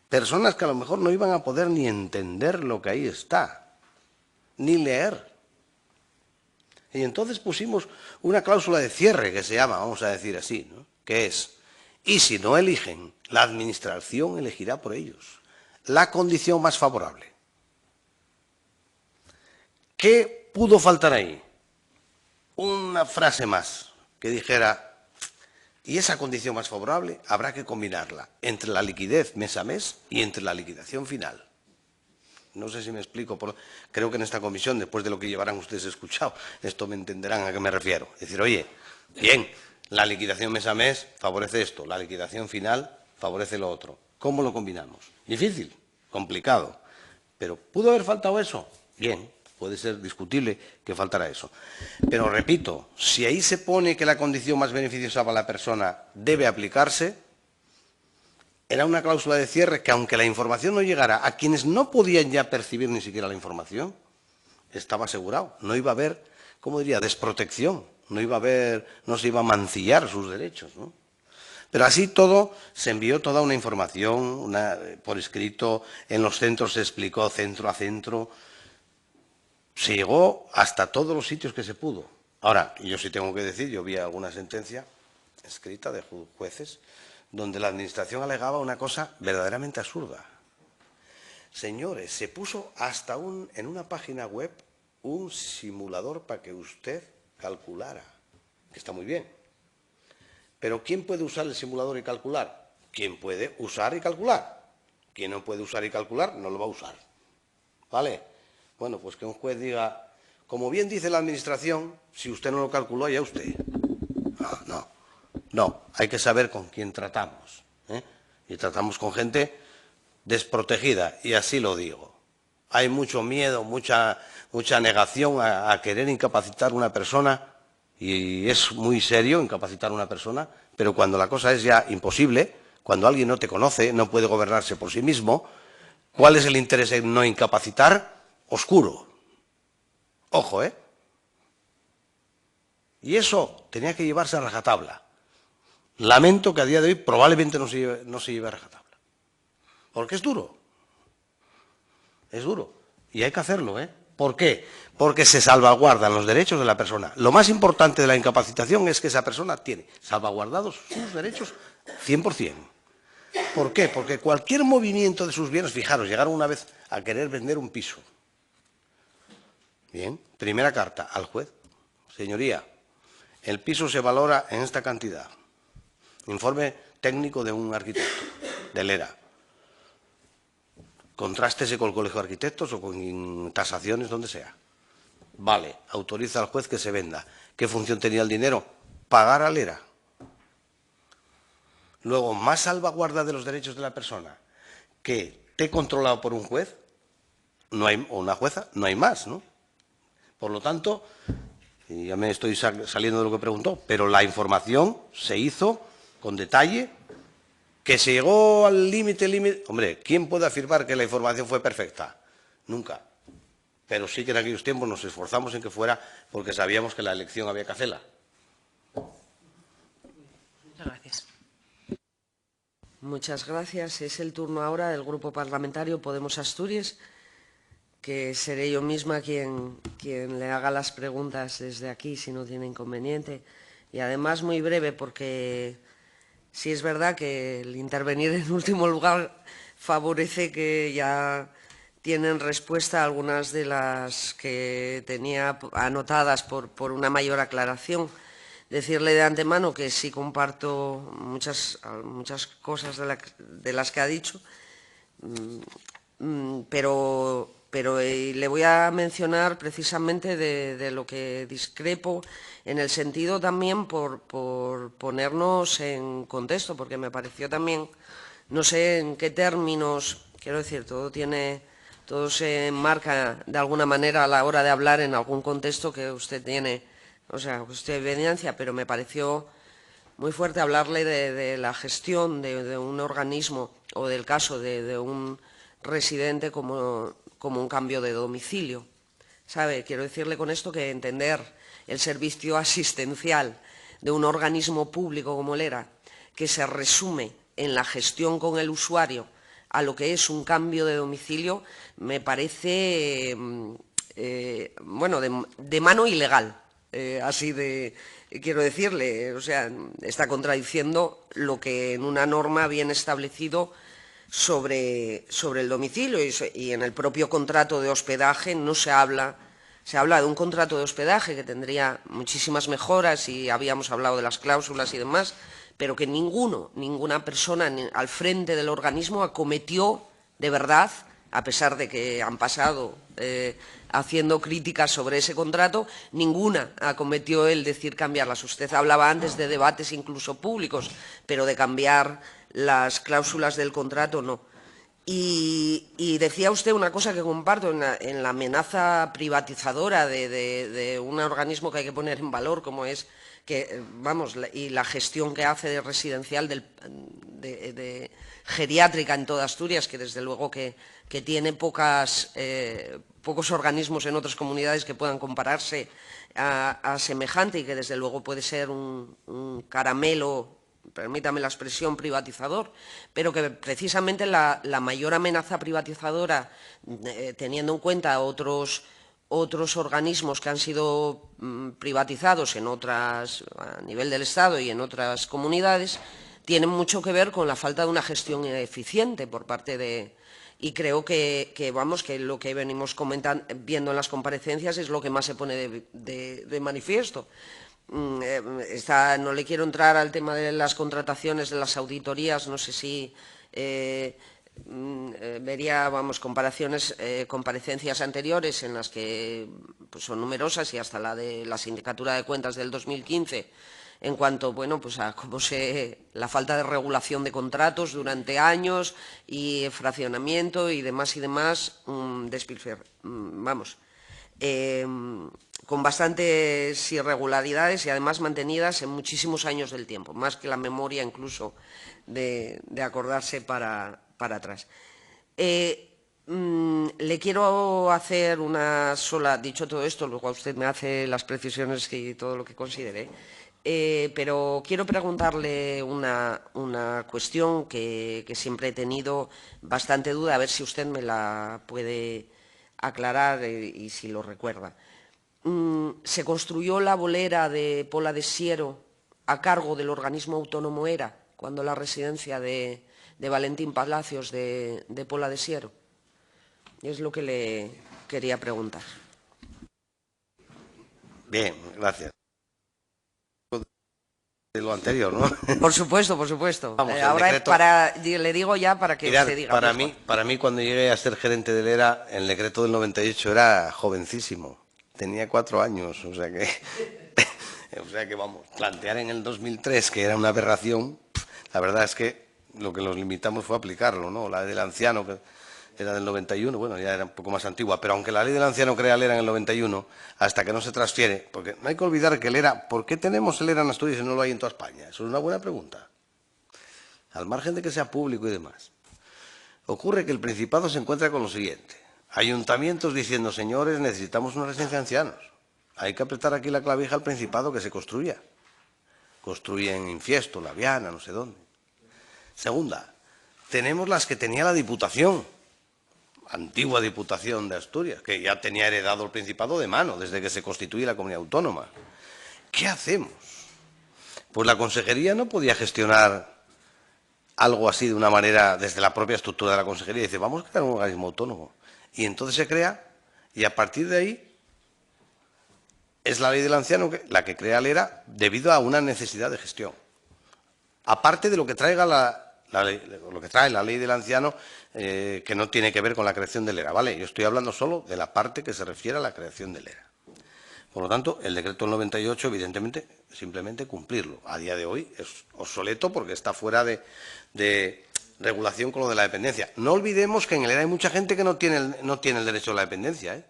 S2: Personas que a lo mejor no iban a poder ni entender lo que ahí está, ni leer. Y entonces pusimos una cláusula de cierre que se llama, vamos a decir así, ¿no? Que es, y si no eligen, la Administración elegirá por ellos la condición más favorable. ¿Qué pudo faltar ahí? Una frase más que dijera, y esa condición más favorable habrá que combinarla entre la liquidez mes a mes y entre la liquidación final. No sé si me explico, creo que en esta comisión, después de lo que llevarán ustedes escuchado, esto me entenderán a qué me refiero. Es decir, oye, bien, la liquidación mes a mes favorece esto, la liquidación final favorece lo otro. ¿Cómo lo combinamos? Difícil, complicado, pero ¿pudo haber faltado eso? Bien, puede ser discutible que faltara eso. Pero repito, si ahí se pone que la condición más beneficiosa para la persona debe aplicarse, era una cláusula de cierre que, aunque la información no llegara a quienes no podían ya percibir ni siquiera la información, estaba asegurado. No iba a haber, ¿cómo diría?, desprotección. No se iba a mancillar sus derechos, ¿no? Pero así todo, se envió toda una información por escrito, en los centros se explicó centro a centro, se llegó hasta todos los sitios que se pudo. Ahora, yo sí tengo que decir, yo vi alguna sentencia escrita de jueces donde la Administración alegaba una cosa verdaderamente absurda. Señores, se puso hasta en una página web un simulador para que usted calculara, que está muy bien. Pero ¿quién puede usar el simulador y calcular? ¿Quién puede usar y calcular? Quien no puede usar y calcular, no lo va a usar. ¿Vale? Bueno, pues que un juez diga, como bien dice la Administración, si usted no lo calculó, ya usted. No, hay que saber con quién tratamos, ¿eh? Y tratamos con gente desprotegida, y así lo digo. Hay mucho miedo, mucha negación a querer incapacitar a una persona, y es muy serio incapacitar a una persona, pero cuando la cosa es ya imposible, cuando alguien no te conoce, no puede gobernarse por sí mismo, ¿cuál es el interés en no incapacitar? Oscuro. Ojo, ¿eh? Y eso tenía que llevarse a rajatabla. Lamento que a día de hoy probablemente no se lleve a rajatabla. Porque es duro. Es duro. Y hay que hacerlo, ¿eh? ¿Por qué? Porque se salvaguardan los derechos de la persona. Lo más importante de la incapacitación es que esa persona tiene salvaguardados sus derechos 100%. ¿Por qué? Porque cualquier movimiento de sus bienes, fijaros, llegaron una vez a querer vender un piso. Bien, primera carta al juez. Señoría, el piso se valora en esta cantidad. Informe técnico de un arquitecto, del ERA. Contrástese con el Colegio de Arquitectos o con tasaciones, donde sea. Vale, autoriza al juez que se venda. ¿Qué función tenía el dinero? Pagar al ERA. Luego, más salvaguarda de los derechos de la persona que esté controlado por un juez, no hay, o una jueza, no hay más, ¿no? Por lo tanto, y ya me estoy saliendo de lo que preguntó, pero la información se hizo con detalle, que se llegó al límite. Hombre, ¿quién puede afirmar que la información fue perfecta? Nunca. Pero sí que en aquellos tiempos nos esforzamos en que fuera, porque sabíamos que la elección había que hacerla.
S5: Muchas gracias.
S1: Muchas gracias. Es el turno ahora del Grupo Parlamentario Podemos Asturias, que seré yo misma quien le haga las preguntas desde aquí, si no tiene inconveniente. Y además muy breve, porque sí es verdad que el intervenir en último lugar favorece que ya tienen respuesta a algunas de las que tenía anotadas por una mayor aclaración. Decirle de antemano que sí comparto muchas cosas de las que ha dicho, pero le voy a mencionar precisamente de lo que discrepo, en el sentido también por ponernos en contexto, porque me pareció también, no sé en qué términos, quiero decir, todo se enmarca de alguna manera a la hora de hablar en algún contexto que usted tiene, o sea, usted evidencia, pero me pareció muy fuerte hablarle de la gestión de un organismo o del caso de un residente como un cambio de domicilio. ¿Sabe? Quiero decirle con esto que entender el servicio asistencial de un organismo público como el ERA, que se resume en la gestión con el usuario a lo que es un cambio de domicilio, me parece, bueno, de mano ilegal. Así de, quiero decirle, o sea, está contradiciendo lo que en una norma bien establecido sobre el domicilio, y en el propio contrato de hospedaje no se habla de un contrato de hospedaje que tendría muchísimas mejoras, y habíamos hablado de las cláusulas y demás, pero que ninguna persona al frente del organismo acometió de verdad, a pesar de que han pasado haciendo críticas sobre ese contrato, ninguna acometió el decir cambiarlas. Usted hablaba antes de debates incluso públicos, pero de cambiar las cláusulas del contrato no. Y decía usted una cosa que comparto, en la amenaza privatizadora de un organismo que hay que poner en valor, como es que, vamos, y la gestión que hace de residencial de geriátrica en toda Asturias, que desde luego que tiene pocos organismos en otras comunidades que puedan compararse a semejante, y que desde luego puede ser un caramelo, permítame la expresión, privatizador, pero que precisamente la mayor amenaza privatizadora, teniendo en cuenta otros organismos que han sido privatizados a nivel del Estado y en otras comunidades, tienen mucho que ver con la falta de una gestión eficiente por parte de... Y creo que lo que venimos viendo en las comparecencias es lo que más se pone de manifiesto. No le quiero entrar al tema de las contrataciones, de las auditorías, no sé si vería, comparecencias anteriores en las que pues, son numerosas, y hasta la de la Sindicatura de Cuentas del 2015, en cuanto a cómo la falta de regulación de contratos durante años y fraccionamiento y demás, con bastantes irregularidades, y además mantenidas en muchísimos años del tiempo, más que la memoria incluso de acordarse para atrás. Le quiero hacer una sola, dicho todo esto, luego usted me hace las precisiones y todo lo que considere, pero quiero preguntarle una cuestión que siempre he tenido bastante duda, a ver si usted me la puede aclarar y si lo recuerda. Se construyó la bolera de Pola de Siero a cargo del organismo autónomo ERA, cuando la residencia de de Valentín Palacios de Pola de Siero. Es lo que le quería preguntar.
S2: Bien, gracias. De lo anterior, ¿no?
S1: Por supuesto, por supuesto.
S2: Vamos,
S1: ahora
S2: decreto...
S1: le digo ya para que
S2: Mirad,
S1: usted diga.
S2: para mí, cuando llegué a ser gerente del ERA, el decreto del 98 era jovencísimo. Tenía 4 años, o sea que vamos, plantear en el 2003 que era una aberración, la verdad es que lo que nos limitamos fue aplicarlo, ¿no? La ley del anciano, que era del 91, bueno, ya era un poco más antigua, pero aunque la ley del anciano crea el ERA en el 91, hasta que no se transfiere, porque no hay que olvidar que el ERA, ¿por qué tenemos el ERA en Asturias y no lo hay en toda España? Eso es una buena pregunta. Al margen de que sea público y demás. Ocurre que el Principado se encuentra con lo siguiente. Ayuntamientos diciendo, señores, necesitamos una residencia de ancianos. Hay que apretar aquí la clavija al Principado que se construya. Construye en Infiesto, La Viana, no sé dónde. Segunda, tenemos las que tenía la Diputación, antigua Diputación de Asturias, que ya tenía heredado el Principado de mano desde que se constituye la comunidad autónoma. ¿Qué hacemos? Pues la Consejería no podía gestionar algo así de una manera desde la propia estructura de la Consejería. Dice, vamos a crear un organismo autónomo. Y entonces se crea, y a partir de ahí es la ley del anciano la que crea el ERA debido a una necesidad de gestión. Aparte de lo que traiga lo que trae la ley del anciano, que no tiene que ver con la creación del ERA, ¿vale? Yo estoy hablando solo de la parte que se refiere a la creación del ERA. Por lo tanto, el decreto del 98, evidentemente, simplemente cumplirlo. A día de hoy es obsoleto porque está fuera de regulación con lo de la dependencia. No olvidemos que en el ERA hay mucha gente que no tiene el derecho a la dependencia, ¿eh?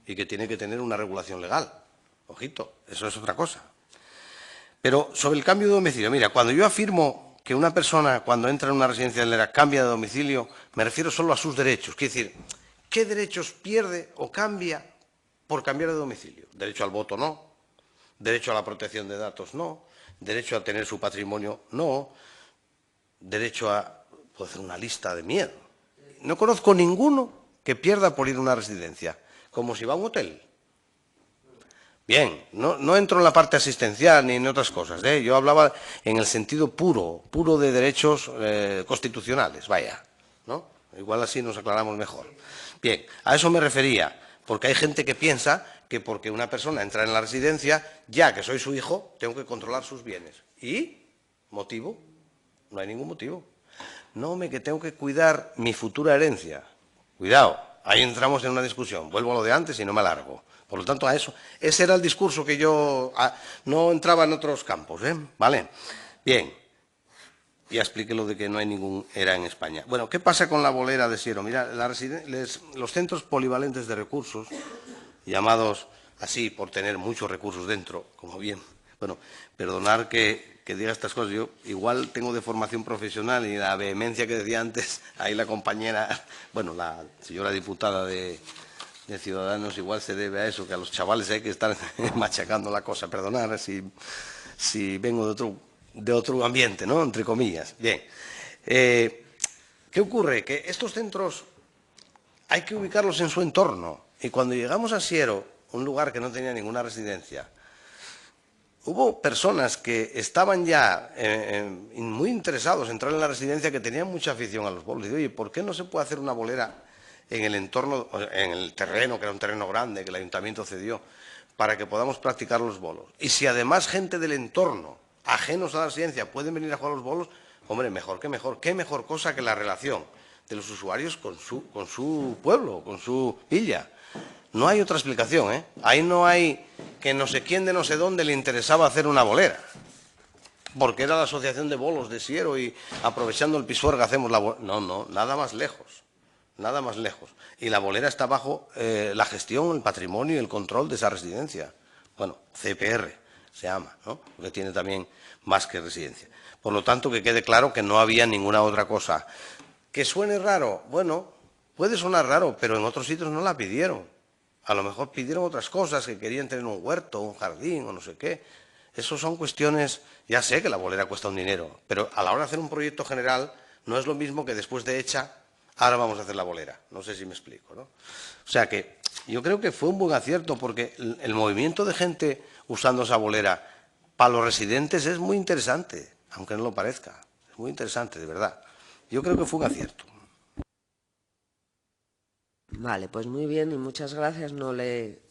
S2: Y que tiene que tener una regulación legal. Ojito, eso es otra cosa. Pero sobre el cambio de domicilio, mira, cuando yo afirmo que una persona cuando entra en una residencia del ERA cambia de domicilio, me refiero solo a sus derechos. Quiere decir, ¿qué derechos pierde o cambia por cambiar de domicilio? Derecho al voto no, derecho a la protección de datos no, derecho a tener su patrimonio no, derecho a puedo hacer una lista de miedo. No conozco ninguno que pierda por ir a una residencia, como si va a un hotel. Bien, no entro en la parte asistencial ni en otras cosas, ¿eh? Yo hablaba en el sentido puro de derechos constitucionales, vaya, ¿no? Igual así nos aclaramos mejor. Bien, a eso me refería, porque hay gente que piensa que porque una persona entra en la residencia, ya que soy su hijo, tengo que controlar sus bienes. ¿Y? ¿Motivo? No hay ningún motivo. No, que tengo que cuidar mi futura herencia. Cuidado, ahí entramos en una discusión. Vuelvo a lo de antes y no me alargo. Por lo tanto, a eso. Ese era el discurso que yo... no entraba en otros campos, ¿eh? ¿Vale? Bien. Ya expliqué lo de que no hay ningún ERA en España. Bueno, ¿qué pasa con la bolera de Siero? Mira, los centros polivalentes de recursos, llamados así por tener muchos recursos dentro, como bien... Bueno, perdonar que diga estas cosas. Yo igual tengo de formación profesional y la vehemencia que decía antes, ahí la compañera, bueno, la señora diputada de Ciudadanos igual se debe a eso, que a los chavales hay que estar machacando la cosa. Perdonar si vengo de otro ambiente, ¿no? Entre comillas. Bien. ¿Qué ocurre? Que estos centros hay que ubicarlos en su entorno. Y cuando llegamos a Siero, un lugar que no tenía ninguna residencia, hubo personas que estaban ya muy interesados en entrar en la residencia, que tenían mucha afición a los bolos. Y digo, oye, ¿por qué no se puede hacer una bolera en el entorno, en el terreno, que era un terreno grande, que el ayuntamiento cedió, para que podamos practicar los bolos? Y si además gente del entorno, ajenos a la residencia, pueden venir a jugar los bolos, hombre, mejor que mejor. ¿Qué mejor cosa que la relación de los usuarios con su pueblo, con su villa? No hay otra explicación, ¿eh? Ahí no hay que no sé quién de no sé dónde le interesaba hacer una bolera, porque era la asociación de bolos de Siero y aprovechando el Pisuerga hacemos la bolera. No, nada más lejos, nada más lejos. Y la bolera está bajo la gestión, el patrimonio y el control de esa residencia. Bueno, CPR se llama, ¿no? Porque tiene también más que residencia. Por lo tanto, que quede claro que no había ninguna otra cosa. ¿Que suene raro? Bueno, puede sonar raro, pero en otros sitios no la pidieron. A lo mejor pidieron otras cosas, que querían tener un huerto, un jardín o no sé qué. Eso son cuestiones... Ya sé que la bolera cuesta un dinero, pero a la hora de hacer un proyecto general no es lo mismo que después de hecha, ahora vamos a hacer la bolera. No sé si me explico, ¿no? O sea que yo creo que fue un buen acierto, porque el movimiento de gente usando esa bolera para los residentes es muy interesante, aunque no lo parezca. Es muy interesante, de verdad. yo creo que fue un acierto.
S1: Vale, pues muy bien y muchas gracias. No le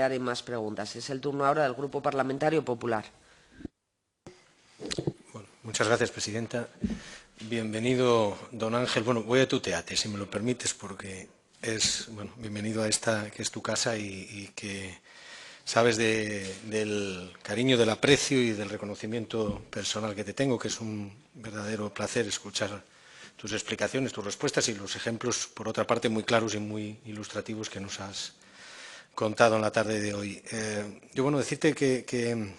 S1: haré más preguntas. Es el turno ahora del Grupo Parlamentario Popular.
S6: Bueno, muchas gracias, presidenta. Bienvenido, don Ángel. Bueno, voy a tutearte, si me lo permites, porque es, bueno, bienvenido a esta que es tu casa y que sabes del cariño, del aprecio y del reconocimiento personal que te tengo, que es un verdadero placer escuchar tus explicaciones, tus respuestas y los ejemplos, por otra parte, muy claros y muy ilustrativos que nos has contado en la tarde de hoy. Yo, bueno, decirte que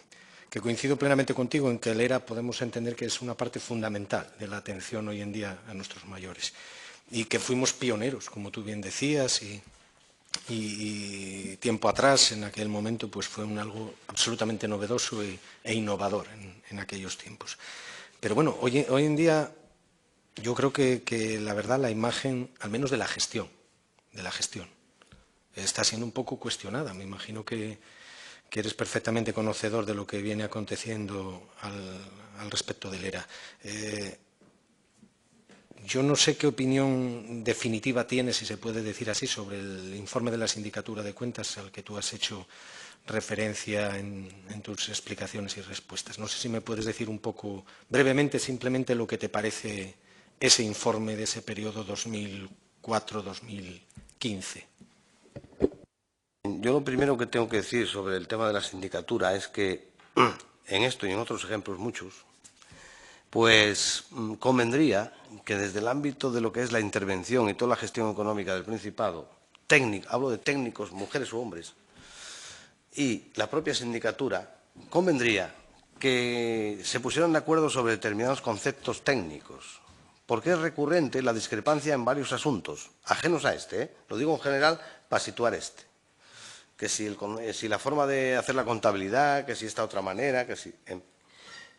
S6: coincido plenamente contigo en que el ERA podemos entender que es una parte fundamental de la atención hoy en día a nuestros mayores y que fuimos pioneros, como tú bien decías, y tiempo atrás, en aquel momento, pues fue algo absolutamente novedoso e innovador en aquellos tiempos. Pero bueno, hoy en día yo creo que la verdad la imagen, al menos de la gestión, está siendo un poco cuestionada. Me imagino que eres perfectamente conocedor de lo que viene aconteciendo al respecto del ERA. Yo no sé qué opinión definitiva tienes, si se puede decir así, sobre el informe de la Sindicatura de Cuentas al que tú has hecho referencia en tus explicaciones y respuestas. No sé si me puedes decir un poco, brevemente, simplemente lo que te parece ese informe de ese periodo 2004-2015.
S2: Yo lo primero que tengo que decir sobre el tema de la sindicatura es que en esto y en otros ejemplos muchos, pues convendría que desde el ámbito de lo que es la intervención y toda la gestión económica del Principado, hablo de técnicos, mujeres o hombres, y la propia sindicatura, convendría que se pusieran de acuerdo sobre determinados conceptos técnicos, porque es recurrente la discrepancia en varios asuntos, ajenos a este, lo digo en general para situar este, que si la forma de hacer la contabilidad, que si esta otra manera, que si...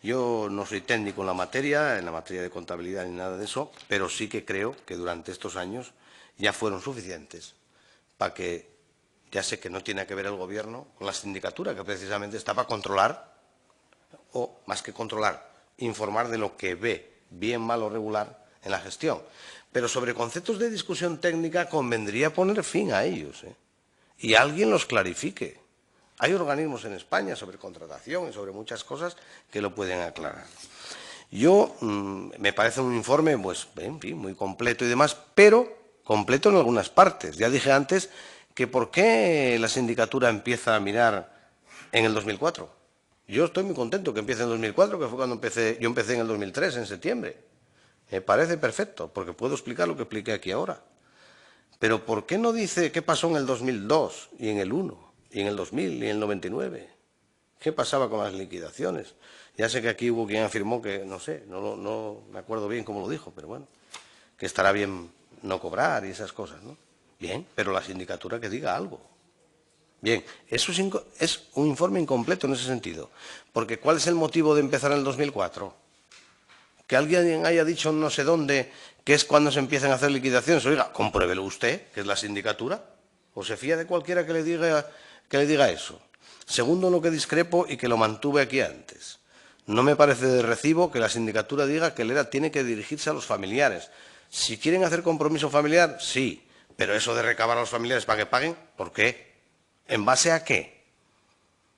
S2: Yo no soy técnico en la materia de contabilidad ni nada de eso, pero sí que creo que durante estos años ya fueron suficientes para que, ya sé que no tiene que ver el Gobierno con la sindicatura, que precisamente está para controlar, o más que controlar, informar de lo que ve, bien, mal o regular, en la gestión. Pero sobre conceptos de discusión técnica convendría poner fin a ellos, y alguien los clarifique. Hay organismos en España sobre contratación y sobre muchas cosas que lo pueden aclarar. Yo, me parece un informe, pues, en fin, muy completo y demás, pero completo en algunas partes. Ya dije antes que ¿por qué la sindicatura empieza a mirar en el 2004? Yo estoy muy contento que empiece en el 2004, que fue cuando yo empecé en el 2003, en septiembre. Me parece perfecto, porque puedo explicar lo que expliqué aquí ahora. Pero ¿por qué no dice qué pasó en el 2002 y en el 1? Y en el 2000 y en el 99. ¿Qué pasaba con las liquidaciones? Ya sé que aquí hubo quien afirmó que, no sé, no me acuerdo bien cómo lo dijo, pero bueno, que estará bien no cobrar y esas cosas, ¿no? Bien, pero la sindicatura que diga algo. Bien, eso es un informe incompleto en ese sentido, porque ¿cuál es el motivo de empezar en el 2004? Que alguien haya dicho no sé dónde que es cuando se empiezan a hacer liquidaciones. Oiga, compruébelo usted, que es la sindicatura, o se fía de cualquiera que le diga eso. Segundo, lo que discrepo y que lo mantuve aquí antes. No me parece de recibo que la sindicatura diga que el ERA tiene que dirigirse a los familiares. Si quieren hacer compromiso familiar, sí, pero eso de recabar a los familiares para que paguen, ¿por qué? ¿En base a qué?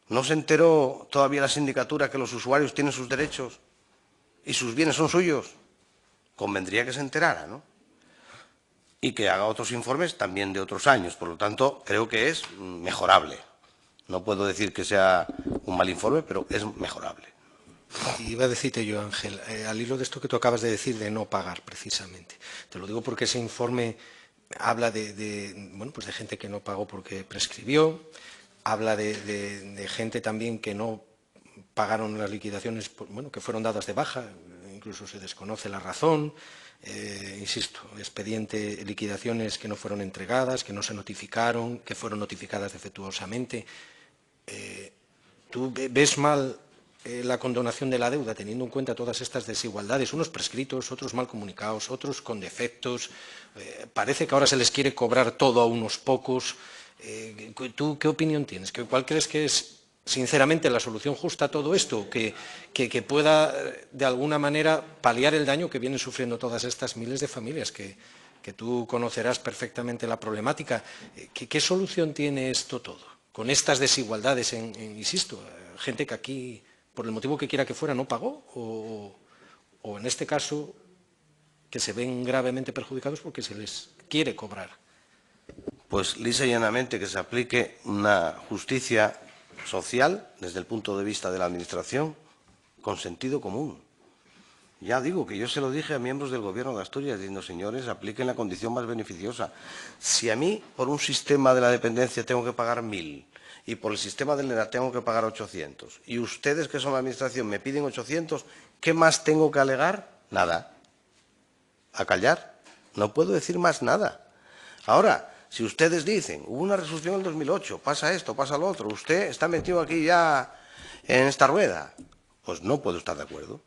S2: ¿No se enteró todavía la sindicatura que los usuarios tienen sus derechos y sus bienes son suyos? Convendría que se enterara, ¿no? Y que haga otros informes también de otros años. Por lo tanto, creo que es mejorable. No puedo decir que sea un mal informe, pero es mejorable.
S6: Iba a decirte yo, Ángel, al hilo de esto que tú acabas de decir de no pagar, precisamente. Te lo digo porque ese informe habla bueno, pues de gente que no pagó porque prescribió, habla de gente también que no pagaron las liquidaciones, bueno, que fueron dadas de baja, incluso se desconoce la razón. Insisto, expediente, liquidaciones que no fueron entregadas, que no se notificaron, que fueron notificadas defectuosamente. ¿Tú ves mal la condonación de la deuda, teniendo en cuenta todas estas desigualdades, unos prescritos, otros mal comunicados, otros con defectos? Parece que ahora se les quiere cobrar todo a unos pocos. ¿Tú qué opinión tienes? ¿Cuál crees que es sinceramente, la solución justa a todo esto, que pueda, de alguna manera, paliar el daño que vienen sufriendo todas estas miles de familias, que tú conocerás perfectamente la problemática. ¿Qué solución tiene esto todo? Con estas desigualdades, insisto, gente que aquí, por el motivo que quiera que fuera, no pagó, o en este caso, que se ven gravemente perjudicados porque se les quiere cobrar.
S2: Pues lisa y llanamente que se aplique una justicia social desde el punto de vista de la Administración con sentido común. Ya digo que yo se lo dije a miembros del Gobierno de Asturias, diciendo, señores, apliquen la condición más beneficiosa. Si a mí, por un sistema de la dependencia, tengo que pagar 1.000 y por el sistema del ERA tengo que pagar 800, y ustedes, que son la Administración, me piden 800, ¿qué más tengo que alegar? Nada. A callar. No puedo decir más nada. Ahora, si ustedes dicen, hubo una resolución en el 2008, pasa esto, pasa lo otro, usted está metido aquí ya en esta rueda, pues no puedo estar de acuerdo,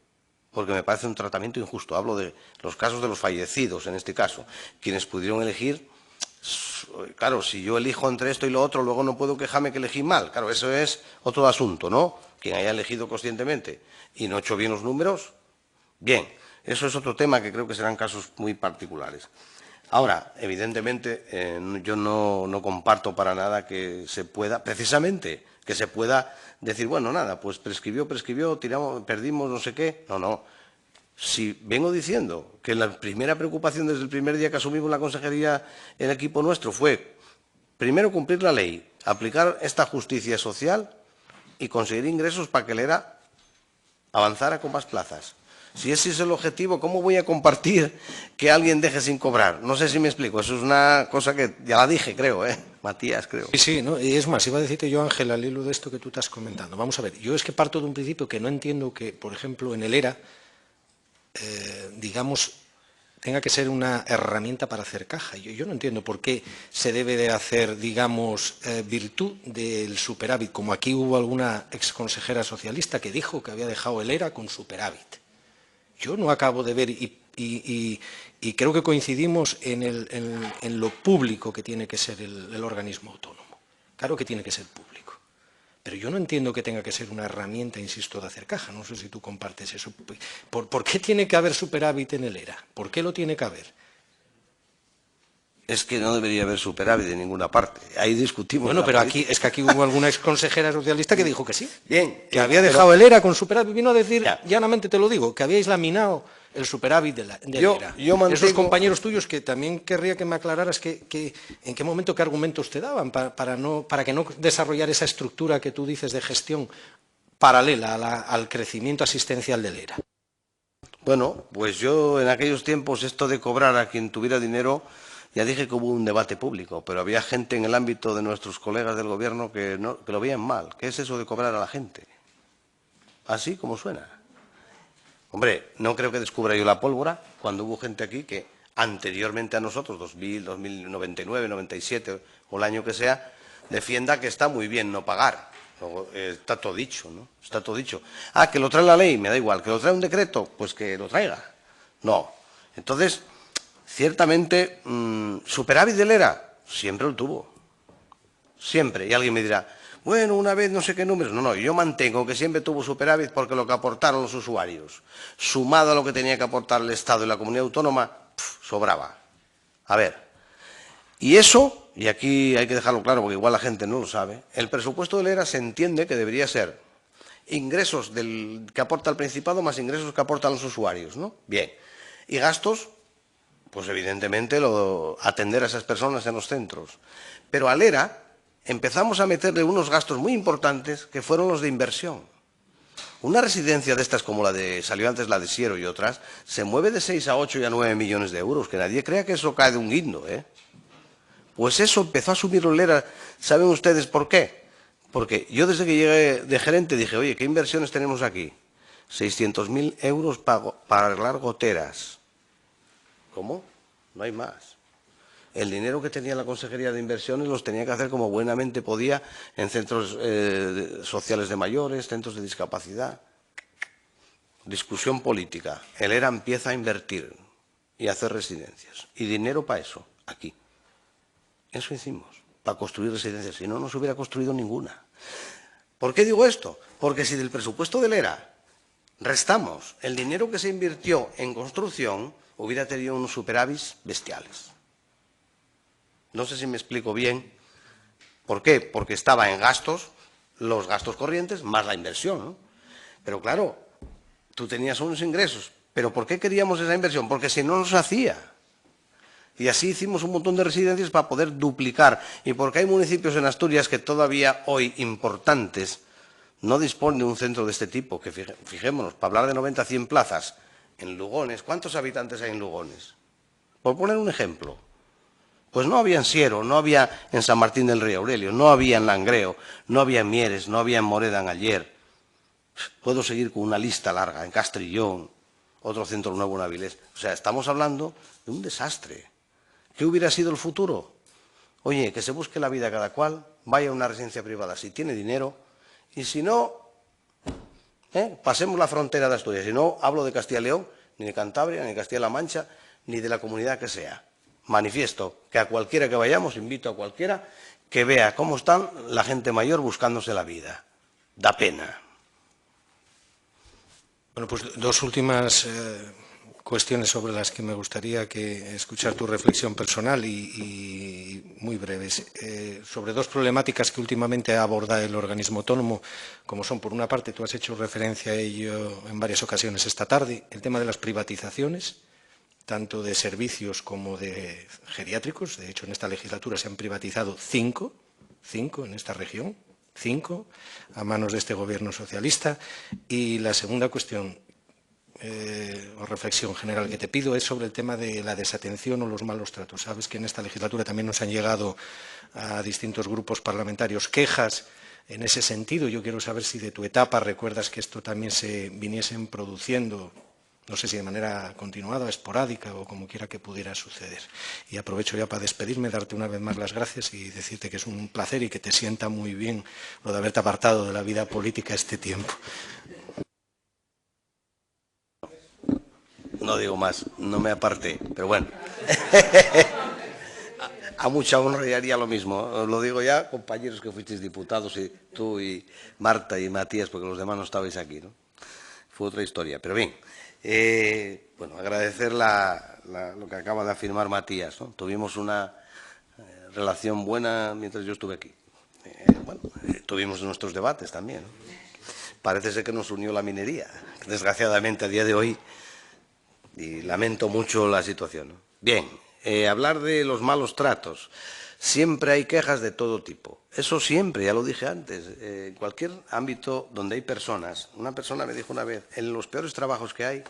S2: porque me parece un tratamiento injusto. Hablo de los casos de los fallecidos, en este caso, quienes pudieron elegir. Claro, si yo elijo entre esto y lo otro, luego no puedo quejarme que elegí mal. Claro, eso es otro asunto, ¿no? Quien haya elegido conscientemente y no ha hecho bien los números, bien, eso es otro tema que creo que serán casos muy particulares. Ahora, evidentemente, yo no comparto para nada que se pueda, precisamente, que se pueda decir, bueno, nada, pues prescribió, tiramos, perdimos, no sé qué. No. Si vengo diciendo que la primera preocupación desde el primer día que asumimos la consejería, el equipo nuestro, fue primero cumplir la ley, aplicar esta justicia social y conseguir ingresos para que el ERA avanzara con más plazas. Si ese es el objetivo, ¿cómo voy a compartir que alguien deje sin cobrar? No sé si me explico, eso es una cosa que ya la dije, creo, Matías, creo.
S6: Sí, ¿no? Y es más, iba a decirte yo, Ángel, al hilo de esto que tú estás comentando. Vamos a ver, yo es que parto de un principio que no entiendo que, por ejemplo, en el ERA, digamos, tenga que ser una herramienta para hacer caja. Yo no entiendo por qué se debe de hacer, digamos, virtud del superávit, como aquí hubo alguna exconsejera socialista que dijo que había dejado el ERA con superávit. Yo no acabo de ver, y creo que coincidimos en lo público que tiene que ser el organismo autónomo. Claro que tiene que ser público. Pero yo no entiendo que tenga que ser una herramienta, insisto, de hacer caja. No sé si tú compartes eso. ¿Por qué tiene que haber superávit en el ERA? ¿Por qué lo tiene que haber?
S2: Es que no debería haber superávit de ninguna parte. Ahí discutimos.
S6: Bueno, pero aquí hubo alguna exconsejera socialista que dijo que sí.
S2: Bien.
S6: Que había dejado el ERA con superávit. Vino a decir, llanamente te lo digo, que habíais laminado el superávit del ERA. Esos compañeros tuyos que también querría que me aclararas en qué momento, qué argumentos te daban para que no desarrollar esa estructura que tú dices de gestión paralela al crecimiento asistencial del ERA.
S2: Bueno, pues yo en aquellos tiempos esto de cobrar a quien tuviera dinero, ya dije que hubo un debate público, pero había gente en el ámbito de nuestros colegas del gobierno que lo veían mal. ¿Qué es eso de cobrar a la gente? Así como suena. Hombre, no creo que descubra yo la pólvora cuando hubo gente aquí que anteriormente a nosotros, 2000, 2099, 97 o el año que sea, defienda que está muy bien no pagar. Está todo dicho, ¿no? Está todo dicho. Ah, que lo trae la ley, me da igual. Que lo trae un decreto, pues que lo traiga. No. Entonces, ciertamente, superávit del ERA, siempre lo tuvo. Siempre. Y alguien me dirá, bueno, una vez no sé qué números. No, yo mantengo que siempre tuvo superávit porque lo que aportaron los usuarios, sumado a lo que tenía que aportar el Estado y la comunidad autónoma, sobraba. A ver, y eso, y aquí hay que dejarlo claro porque igual la gente no lo sabe, el presupuesto del ERA se entiende que debería ser ingresos que aporta el Principado más ingresos que aportan los usuarios, ¿no? Bien. Y gastos, pues evidentemente atender a esas personas en los centros. Pero al ERA empezamos a meterle unos gastos muy importantes que fueron los de inversión. Una residencia de estas como salió antes la de Siero y otras, se mueve de 6 a 8 y a 9 millones de euros, que nadie crea que eso cae de un guindo, Pues eso empezó a subirlo el ERA. ¿Saben ustedes por qué? Porque yo desde que llegué de gerente dije, oye, ¿qué inversiones tenemos aquí? 600.000 euros para arreglar goteras. ¿Cómo? No hay más. El dinero que tenía la Consejería de Inversiones los tenía que hacer como buenamente podía en centros sociales de mayores, centros de discapacidad. Discusión política. El ERA empieza a invertir y a hacer residencias. Y dinero para eso, aquí. Eso hicimos, para construir residencias. Si no, no se hubiera construido ninguna. ¿Por qué digo esto? Porque si del presupuesto del ERA restamos el dinero que se invirtió en construcción, hubiera tenido unos superávits bestiales. No sé si me explico bien. ¿Por qué? Porque estaba en gastos, los gastos corrientes más la inversión, ¿no? Pero claro, tú tenías unos ingresos. ¿Pero por qué queríamos esa inversión? Porque si no nos hacía. Y así hicimos un montón de residencias para poder duplicar. Y porque hay municipios en Asturias que todavía hoy importantes no disponen de un centro de este tipo. Que fijémonos, para hablar de 90 a 100 plazas, en Lugones, ¿cuántos habitantes hay en Lugones? Por poner un ejemplo. Pues no había en Siero, no había en San Martín del Rey Aurelio, no había en Langreo, no había en Mieres, no había en Moreda, en Aller. Puedo seguir con una lista larga, en Castrillón, otro centro nuevo en Avilés. O sea, estamos hablando de un desastre. ¿Qué hubiera sido el futuro? Oye, que se busque la vida cada cual, vaya a una residencia privada si tiene dinero, y si no, pasemos la frontera de Asturias. Si no, hablo de Castilla y León, ni de Cantabria, ni de Castilla-La Mancha, ni de la comunidad que sea. Manifiesto que a cualquiera que vayamos, invito a cualquiera, que vea cómo están la gente mayor buscándose la vida. Da pena.
S6: Bueno, pues dos últimas cuestiones sobre las que me gustaría escuchar tu reflexión personal y muy breves. Sobre dos problemáticas que últimamente aborda el organismo autónomo, como son, por una parte, tú has hecho referencia a ello en varias ocasiones esta tarde, el tema de las privatizaciones, tanto de servicios como de geriátricos. De hecho, en esta legislatura se han privatizado cinco en esta región, 5 a manos de este gobierno socialista. Y la segunda cuestión o reflexión general que te pido es sobre el tema de la desatención o los malos tratos. Sabes que en esta legislatura también nos han llegado a distintos grupos parlamentarios quejas en ese sentido. Yo quiero saber si de tu etapa recuerdas que esto también se viniesen produciendo, no sé si de manera continuada, esporádica o como quiera que pudiera suceder. Y aprovecho ya para despedirme, darte una vez más las gracias y decirte que es un placer y que te sienta muy bien lo de haberte apartado de la vida política este tiempo.
S2: No digo más, no me aparté, pero bueno. A mucha honra y haría lo mismo. Os lo digo ya, compañeros que fuisteis diputados, y tú y Marta y Matías, porque los demás no estabais aquí, ¿no? Fue otra historia, pero bien. Bueno, agradecer lo que acaba de afirmar Matías, ¿no? Tuvimos una relación buena mientras yo estuve aquí. Tuvimos nuestros debates también, ¿no? Parece ser que nos unió la minería, desgraciadamente a día de hoy, y lamento mucho la situación, ¿no? Bien, hablar de los malos tratos. Siempre hay quejas de todo tipo. Eso siempre, ya lo dije antes, en cualquier ámbito donde hay personas. Una persona me dijo una vez, en los peores trabajos que hay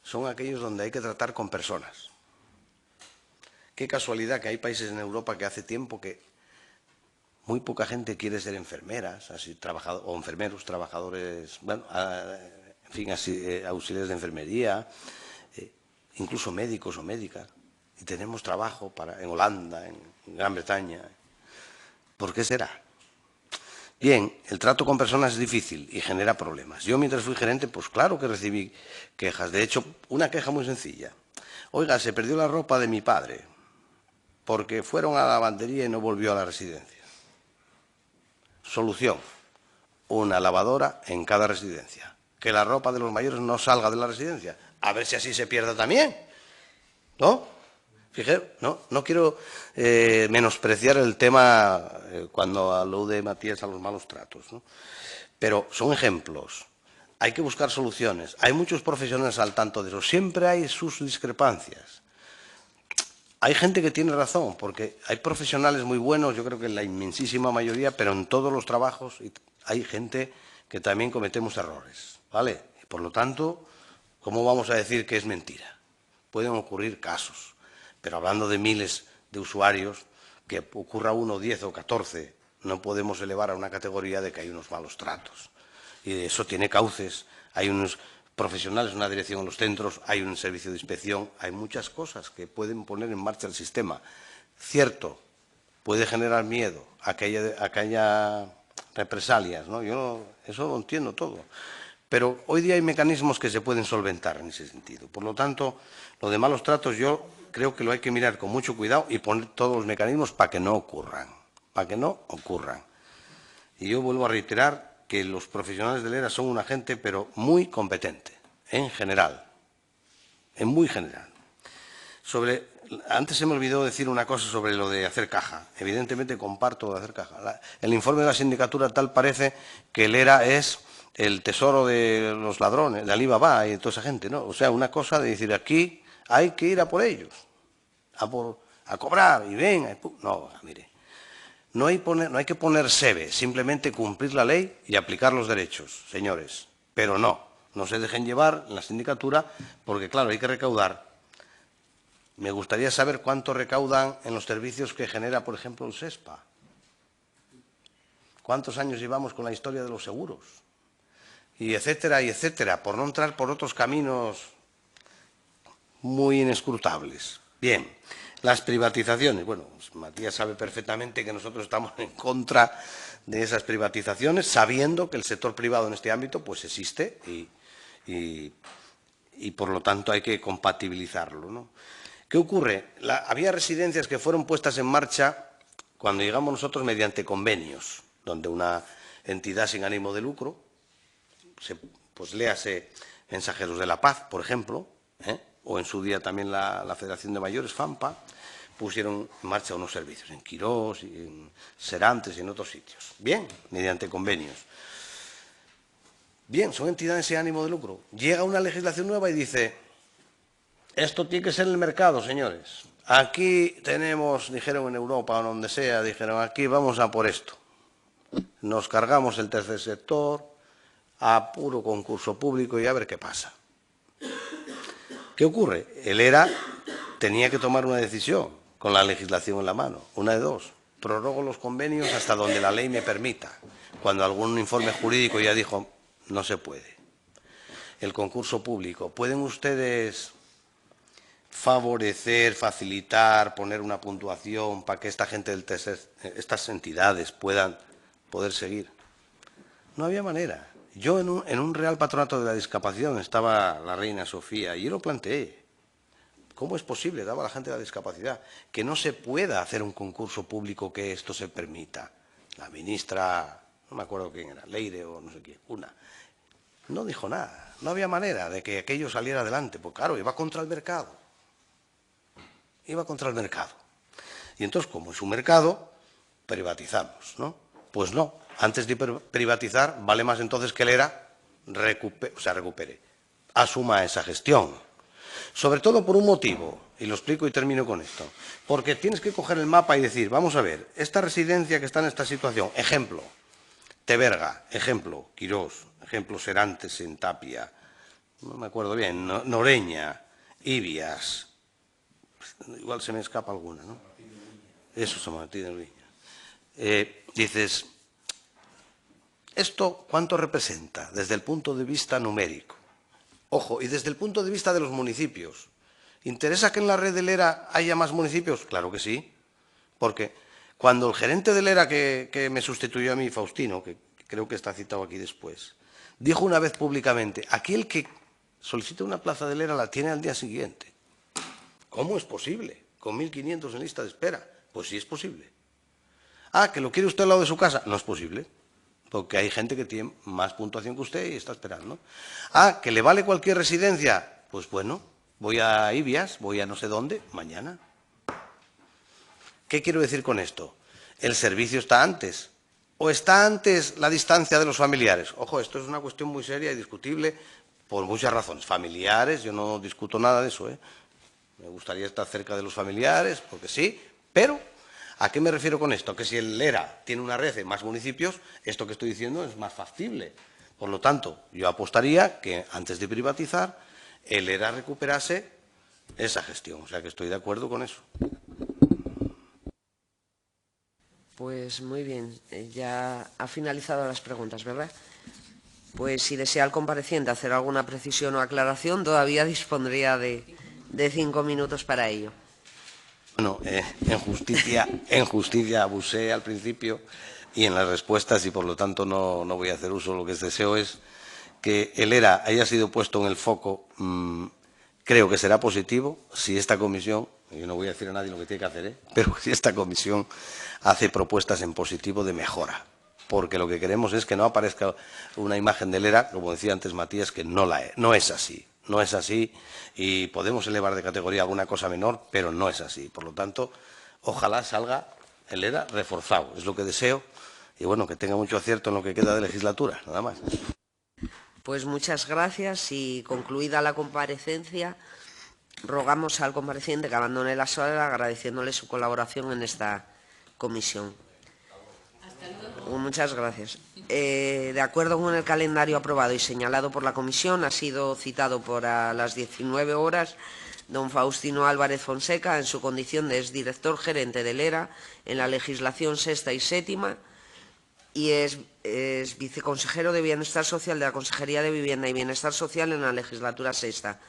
S2: son aquellos donde hay que tratar con personas. Qué casualidad que hay países en Europa que hace tiempo que muy poca gente quiere ser enfermeras, o enfermeros, trabajadores, bueno, en fin, auxiliares de enfermería, incluso médicos o médicas. Y tenemos trabajo en Holanda, en Gran Bretaña. ¿Por qué será? Bien, el trato con personas es difícil y genera problemas. Yo, mientras fui gerente, pues claro que recibí quejas. De hecho, una queja muy sencilla. Oiga, se perdió la ropa de mi padre porque fueron a la lavandería y no volvió a la residencia. Solución: una lavadora en cada residencia. Que la ropa de los mayores no salga de la residencia. A ver si así se pierda también, ¿no? Fíjate, no quiero menospreciar el tema cuando alude Matías a los malos tratos, ¿no? Pero son ejemplos. Hay que buscar soluciones. Hay muchos profesionales al tanto de eso. Siempre hay sus discrepancias. Hay gente que tiene razón, porque hay profesionales muy buenos, yo creo que en la inmensísima mayoría, pero en todos los trabajos hay gente que también cometemos errores, ¿vale? Y por lo tanto, ¿cómo vamos a decir que es mentira? Pueden ocurrir casos. Pero hablando de miles de usuarios, que ocurra 1, 10 o 14, no podemos elevar a una categoría de que hay unos malos tratos. Y eso tiene cauces. Hay unos profesionales, una dirección en los centros, hay un servicio de inspección, hay muchas cosas que pueden poner en marcha el sistema. Cierto, puede generar miedo a que haya represalias, ¿no? Yo eso lo entiendo todo. Pero hoy día hay mecanismos que se pueden solventar en ese sentido. Por lo tanto, lo de malos tratos yo creo que lo hay que mirar con mucho cuidado y poner todos los mecanismos para que no ocurran. Para que no ocurran. Y yo vuelvo a reiterar que los profesionales del ERA son una gente, pero muy competente, en general, en muy general. Antes se me olvidó decir una cosa sobre lo de hacer caja. Evidentemente comparto lo de hacer caja. El informe de la sindicatura tal parece que el ERA es el tesoro de los ladrones, de Alibaba y de toda esa gente, ¿no? O sea, una cosa de decir, aquí hay que ir a por ellos, a cobrar, y venga. No, mire, no hay que poner sebe, simplemente cumplir la ley y aplicar los derechos, señores. Pero no se dejen llevar en la sindicatura, porque claro, hay que recaudar. Me gustaría saber cuánto recaudan en los servicios que genera, por ejemplo, el SESPA. ¿Cuántos años llevamos con la historia de los seguros? Y etcétera, por no entrar por otros caminos muy inescrutables. Bien, las privatizaciones. Bueno, Matías sabe perfectamente que nosotros estamos en contra de esas privatizaciones, sabiendo que el sector privado en este ámbito pues existe y por lo tanto hay que compatibilizarlo, ¿no? ¿Qué ocurre? Había residencias que fueron puestas en marcha cuando llegamos nosotros mediante convenios, donde una entidad sin ánimo de lucro, pues léase Mensajeros de la Paz, por ejemplo, o en su día también la Federación de Mayores, FAMPA, pusieron en marcha unos servicios en Quirós, y en Serantes y en otros sitios. Bien, mediante convenios. Bien, son entidades sin ánimo de lucro. Llega una legislación nueva y dice, esto tiene que ser el mercado, señores. Aquí tenemos, dijeron en Europa o donde sea, dijeron, aquí vamos a por esto. Nos cargamos el tercer sector a puro concurso público y a ver qué pasa. ¿Qué ocurre? El ERA tenía que tomar una decisión con la legislación en la mano. Una de dos. Prorrogo los convenios hasta donde la ley me permita. Cuando algún informe jurídico ya dijo, no se puede. El concurso público. ¿Pueden ustedes favorecer, facilitar, poner una puntuación para que esta gente del tercer, estas entidades puedan poder seguir? No había manera. Yo en un Real Patronato de la Discapacidad estaba la reina Sofía y yo lo planteé. ¿Cómo es posible, daba la gente de la discapacidad, que no se pueda hacer un concurso público que esto se permita? La ministra, no me acuerdo quién era, Leire o no sé quién, no dijo nada. No había manera de que aquello saliera adelante, porque claro, iba contra el mercado. Iba contra el mercado. Y entonces, como es un mercado, privatizamos, ¿no? Pues no, antes de privatizar, vale más entonces que el ERA recupere, asuma esa gestión. Sobre todo por un motivo, y lo explico y termino con esto, porque tienes que coger el mapa y decir, vamos a ver, esta residencia que está en esta situación, ejemplo, Teberga, ejemplo, Quirós, ejemplo, Serantes en Tapia, no me acuerdo bien, Noreña, Ibias, igual se me escapa alguna, ¿no? Eso, San Martín de Uliña. Dices, ¿esto cuánto representa desde el punto de vista numérico? Ojo, y desde el punto de vista de los municipios. ¿Interesa que en la red del ERA haya más municipios? Claro que sí, porque cuando el gerente del ERA que me sustituyó a mí, Faustino, que creo que está citado aquí después, dijo una vez públicamente, aquí el que solicita una plaza del ERA la tiene al día siguiente. ¿Cómo es posible? Con 1.500 en lista de espera. Pues sí es posible. Ah, ¿que lo quiere usted al lado de su casa? No es posible, porque hay gente que tiene más puntuación que usted y está esperando. Ah, ¿que le vale cualquier residencia? Pues bueno, voy a Ibias, voy a no sé dónde, mañana. ¿Qué quiero decir con esto? ¿El servicio está antes? ¿O está antes la distancia de los familiares? Ojo, esto es una cuestión muy seria y discutible por muchas razones. Familiares, yo no discuto nada de eso, ¿eh? Me gustaría estar cerca de los familiares, porque sí, pero ¿a qué me refiero con esto? Que si el ERA tiene una red en más municipios, esto que estoy diciendo es más factible. Por lo tanto, yo apostaría que antes de privatizar, el ERA recuperase esa gestión. O sea que estoy de acuerdo con eso.
S1: Pues muy bien, ya ha finalizado las preguntas, ¿verdad? Pues si desea el compareciente hacer alguna precisión o aclaración, todavía dispondría de 5 minutos para ello.
S2: Bueno, en justicia abusé al principio y en las respuestas y por lo tanto no voy a hacer uso. Lo que deseo es que el ERA haya sido puesto en el foco. Creo que será positivo si esta comisión, yo no voy a decir a nadie lo que tiene que hacer, pero si esta comisión hace propuestas en positivo de mejora. porque lo que queremos es que no aparezca una imagen del ERA, como decía antes Matías, que no es así. No es así y podemos elevar de categoría alguna cosa menor, pero no es así. Por lo tanto, ojalá salga el ERA reforzado, es lo que deseo, y bueno, que tenga mucho acierto en lo que queda de legislatura, nada más.
S1: Pues muchas gracias y concluida la comparecencia, rogamos al compareciente que abandone la sala agradeciéndole su colaboración en esta comisión. Muchas gracias. De acuerdo con el calendario aprobado y señalado por la comisión, ha sido citado para las 19 horas don Faustino Álvarez Fonseca en su condición de exdirector gerente del ERA en la legislación sexta y séptima y es viceconsejero de Bienestar Social de la Consejería de Vivienda y Bienestar Social en la legislatura sexta.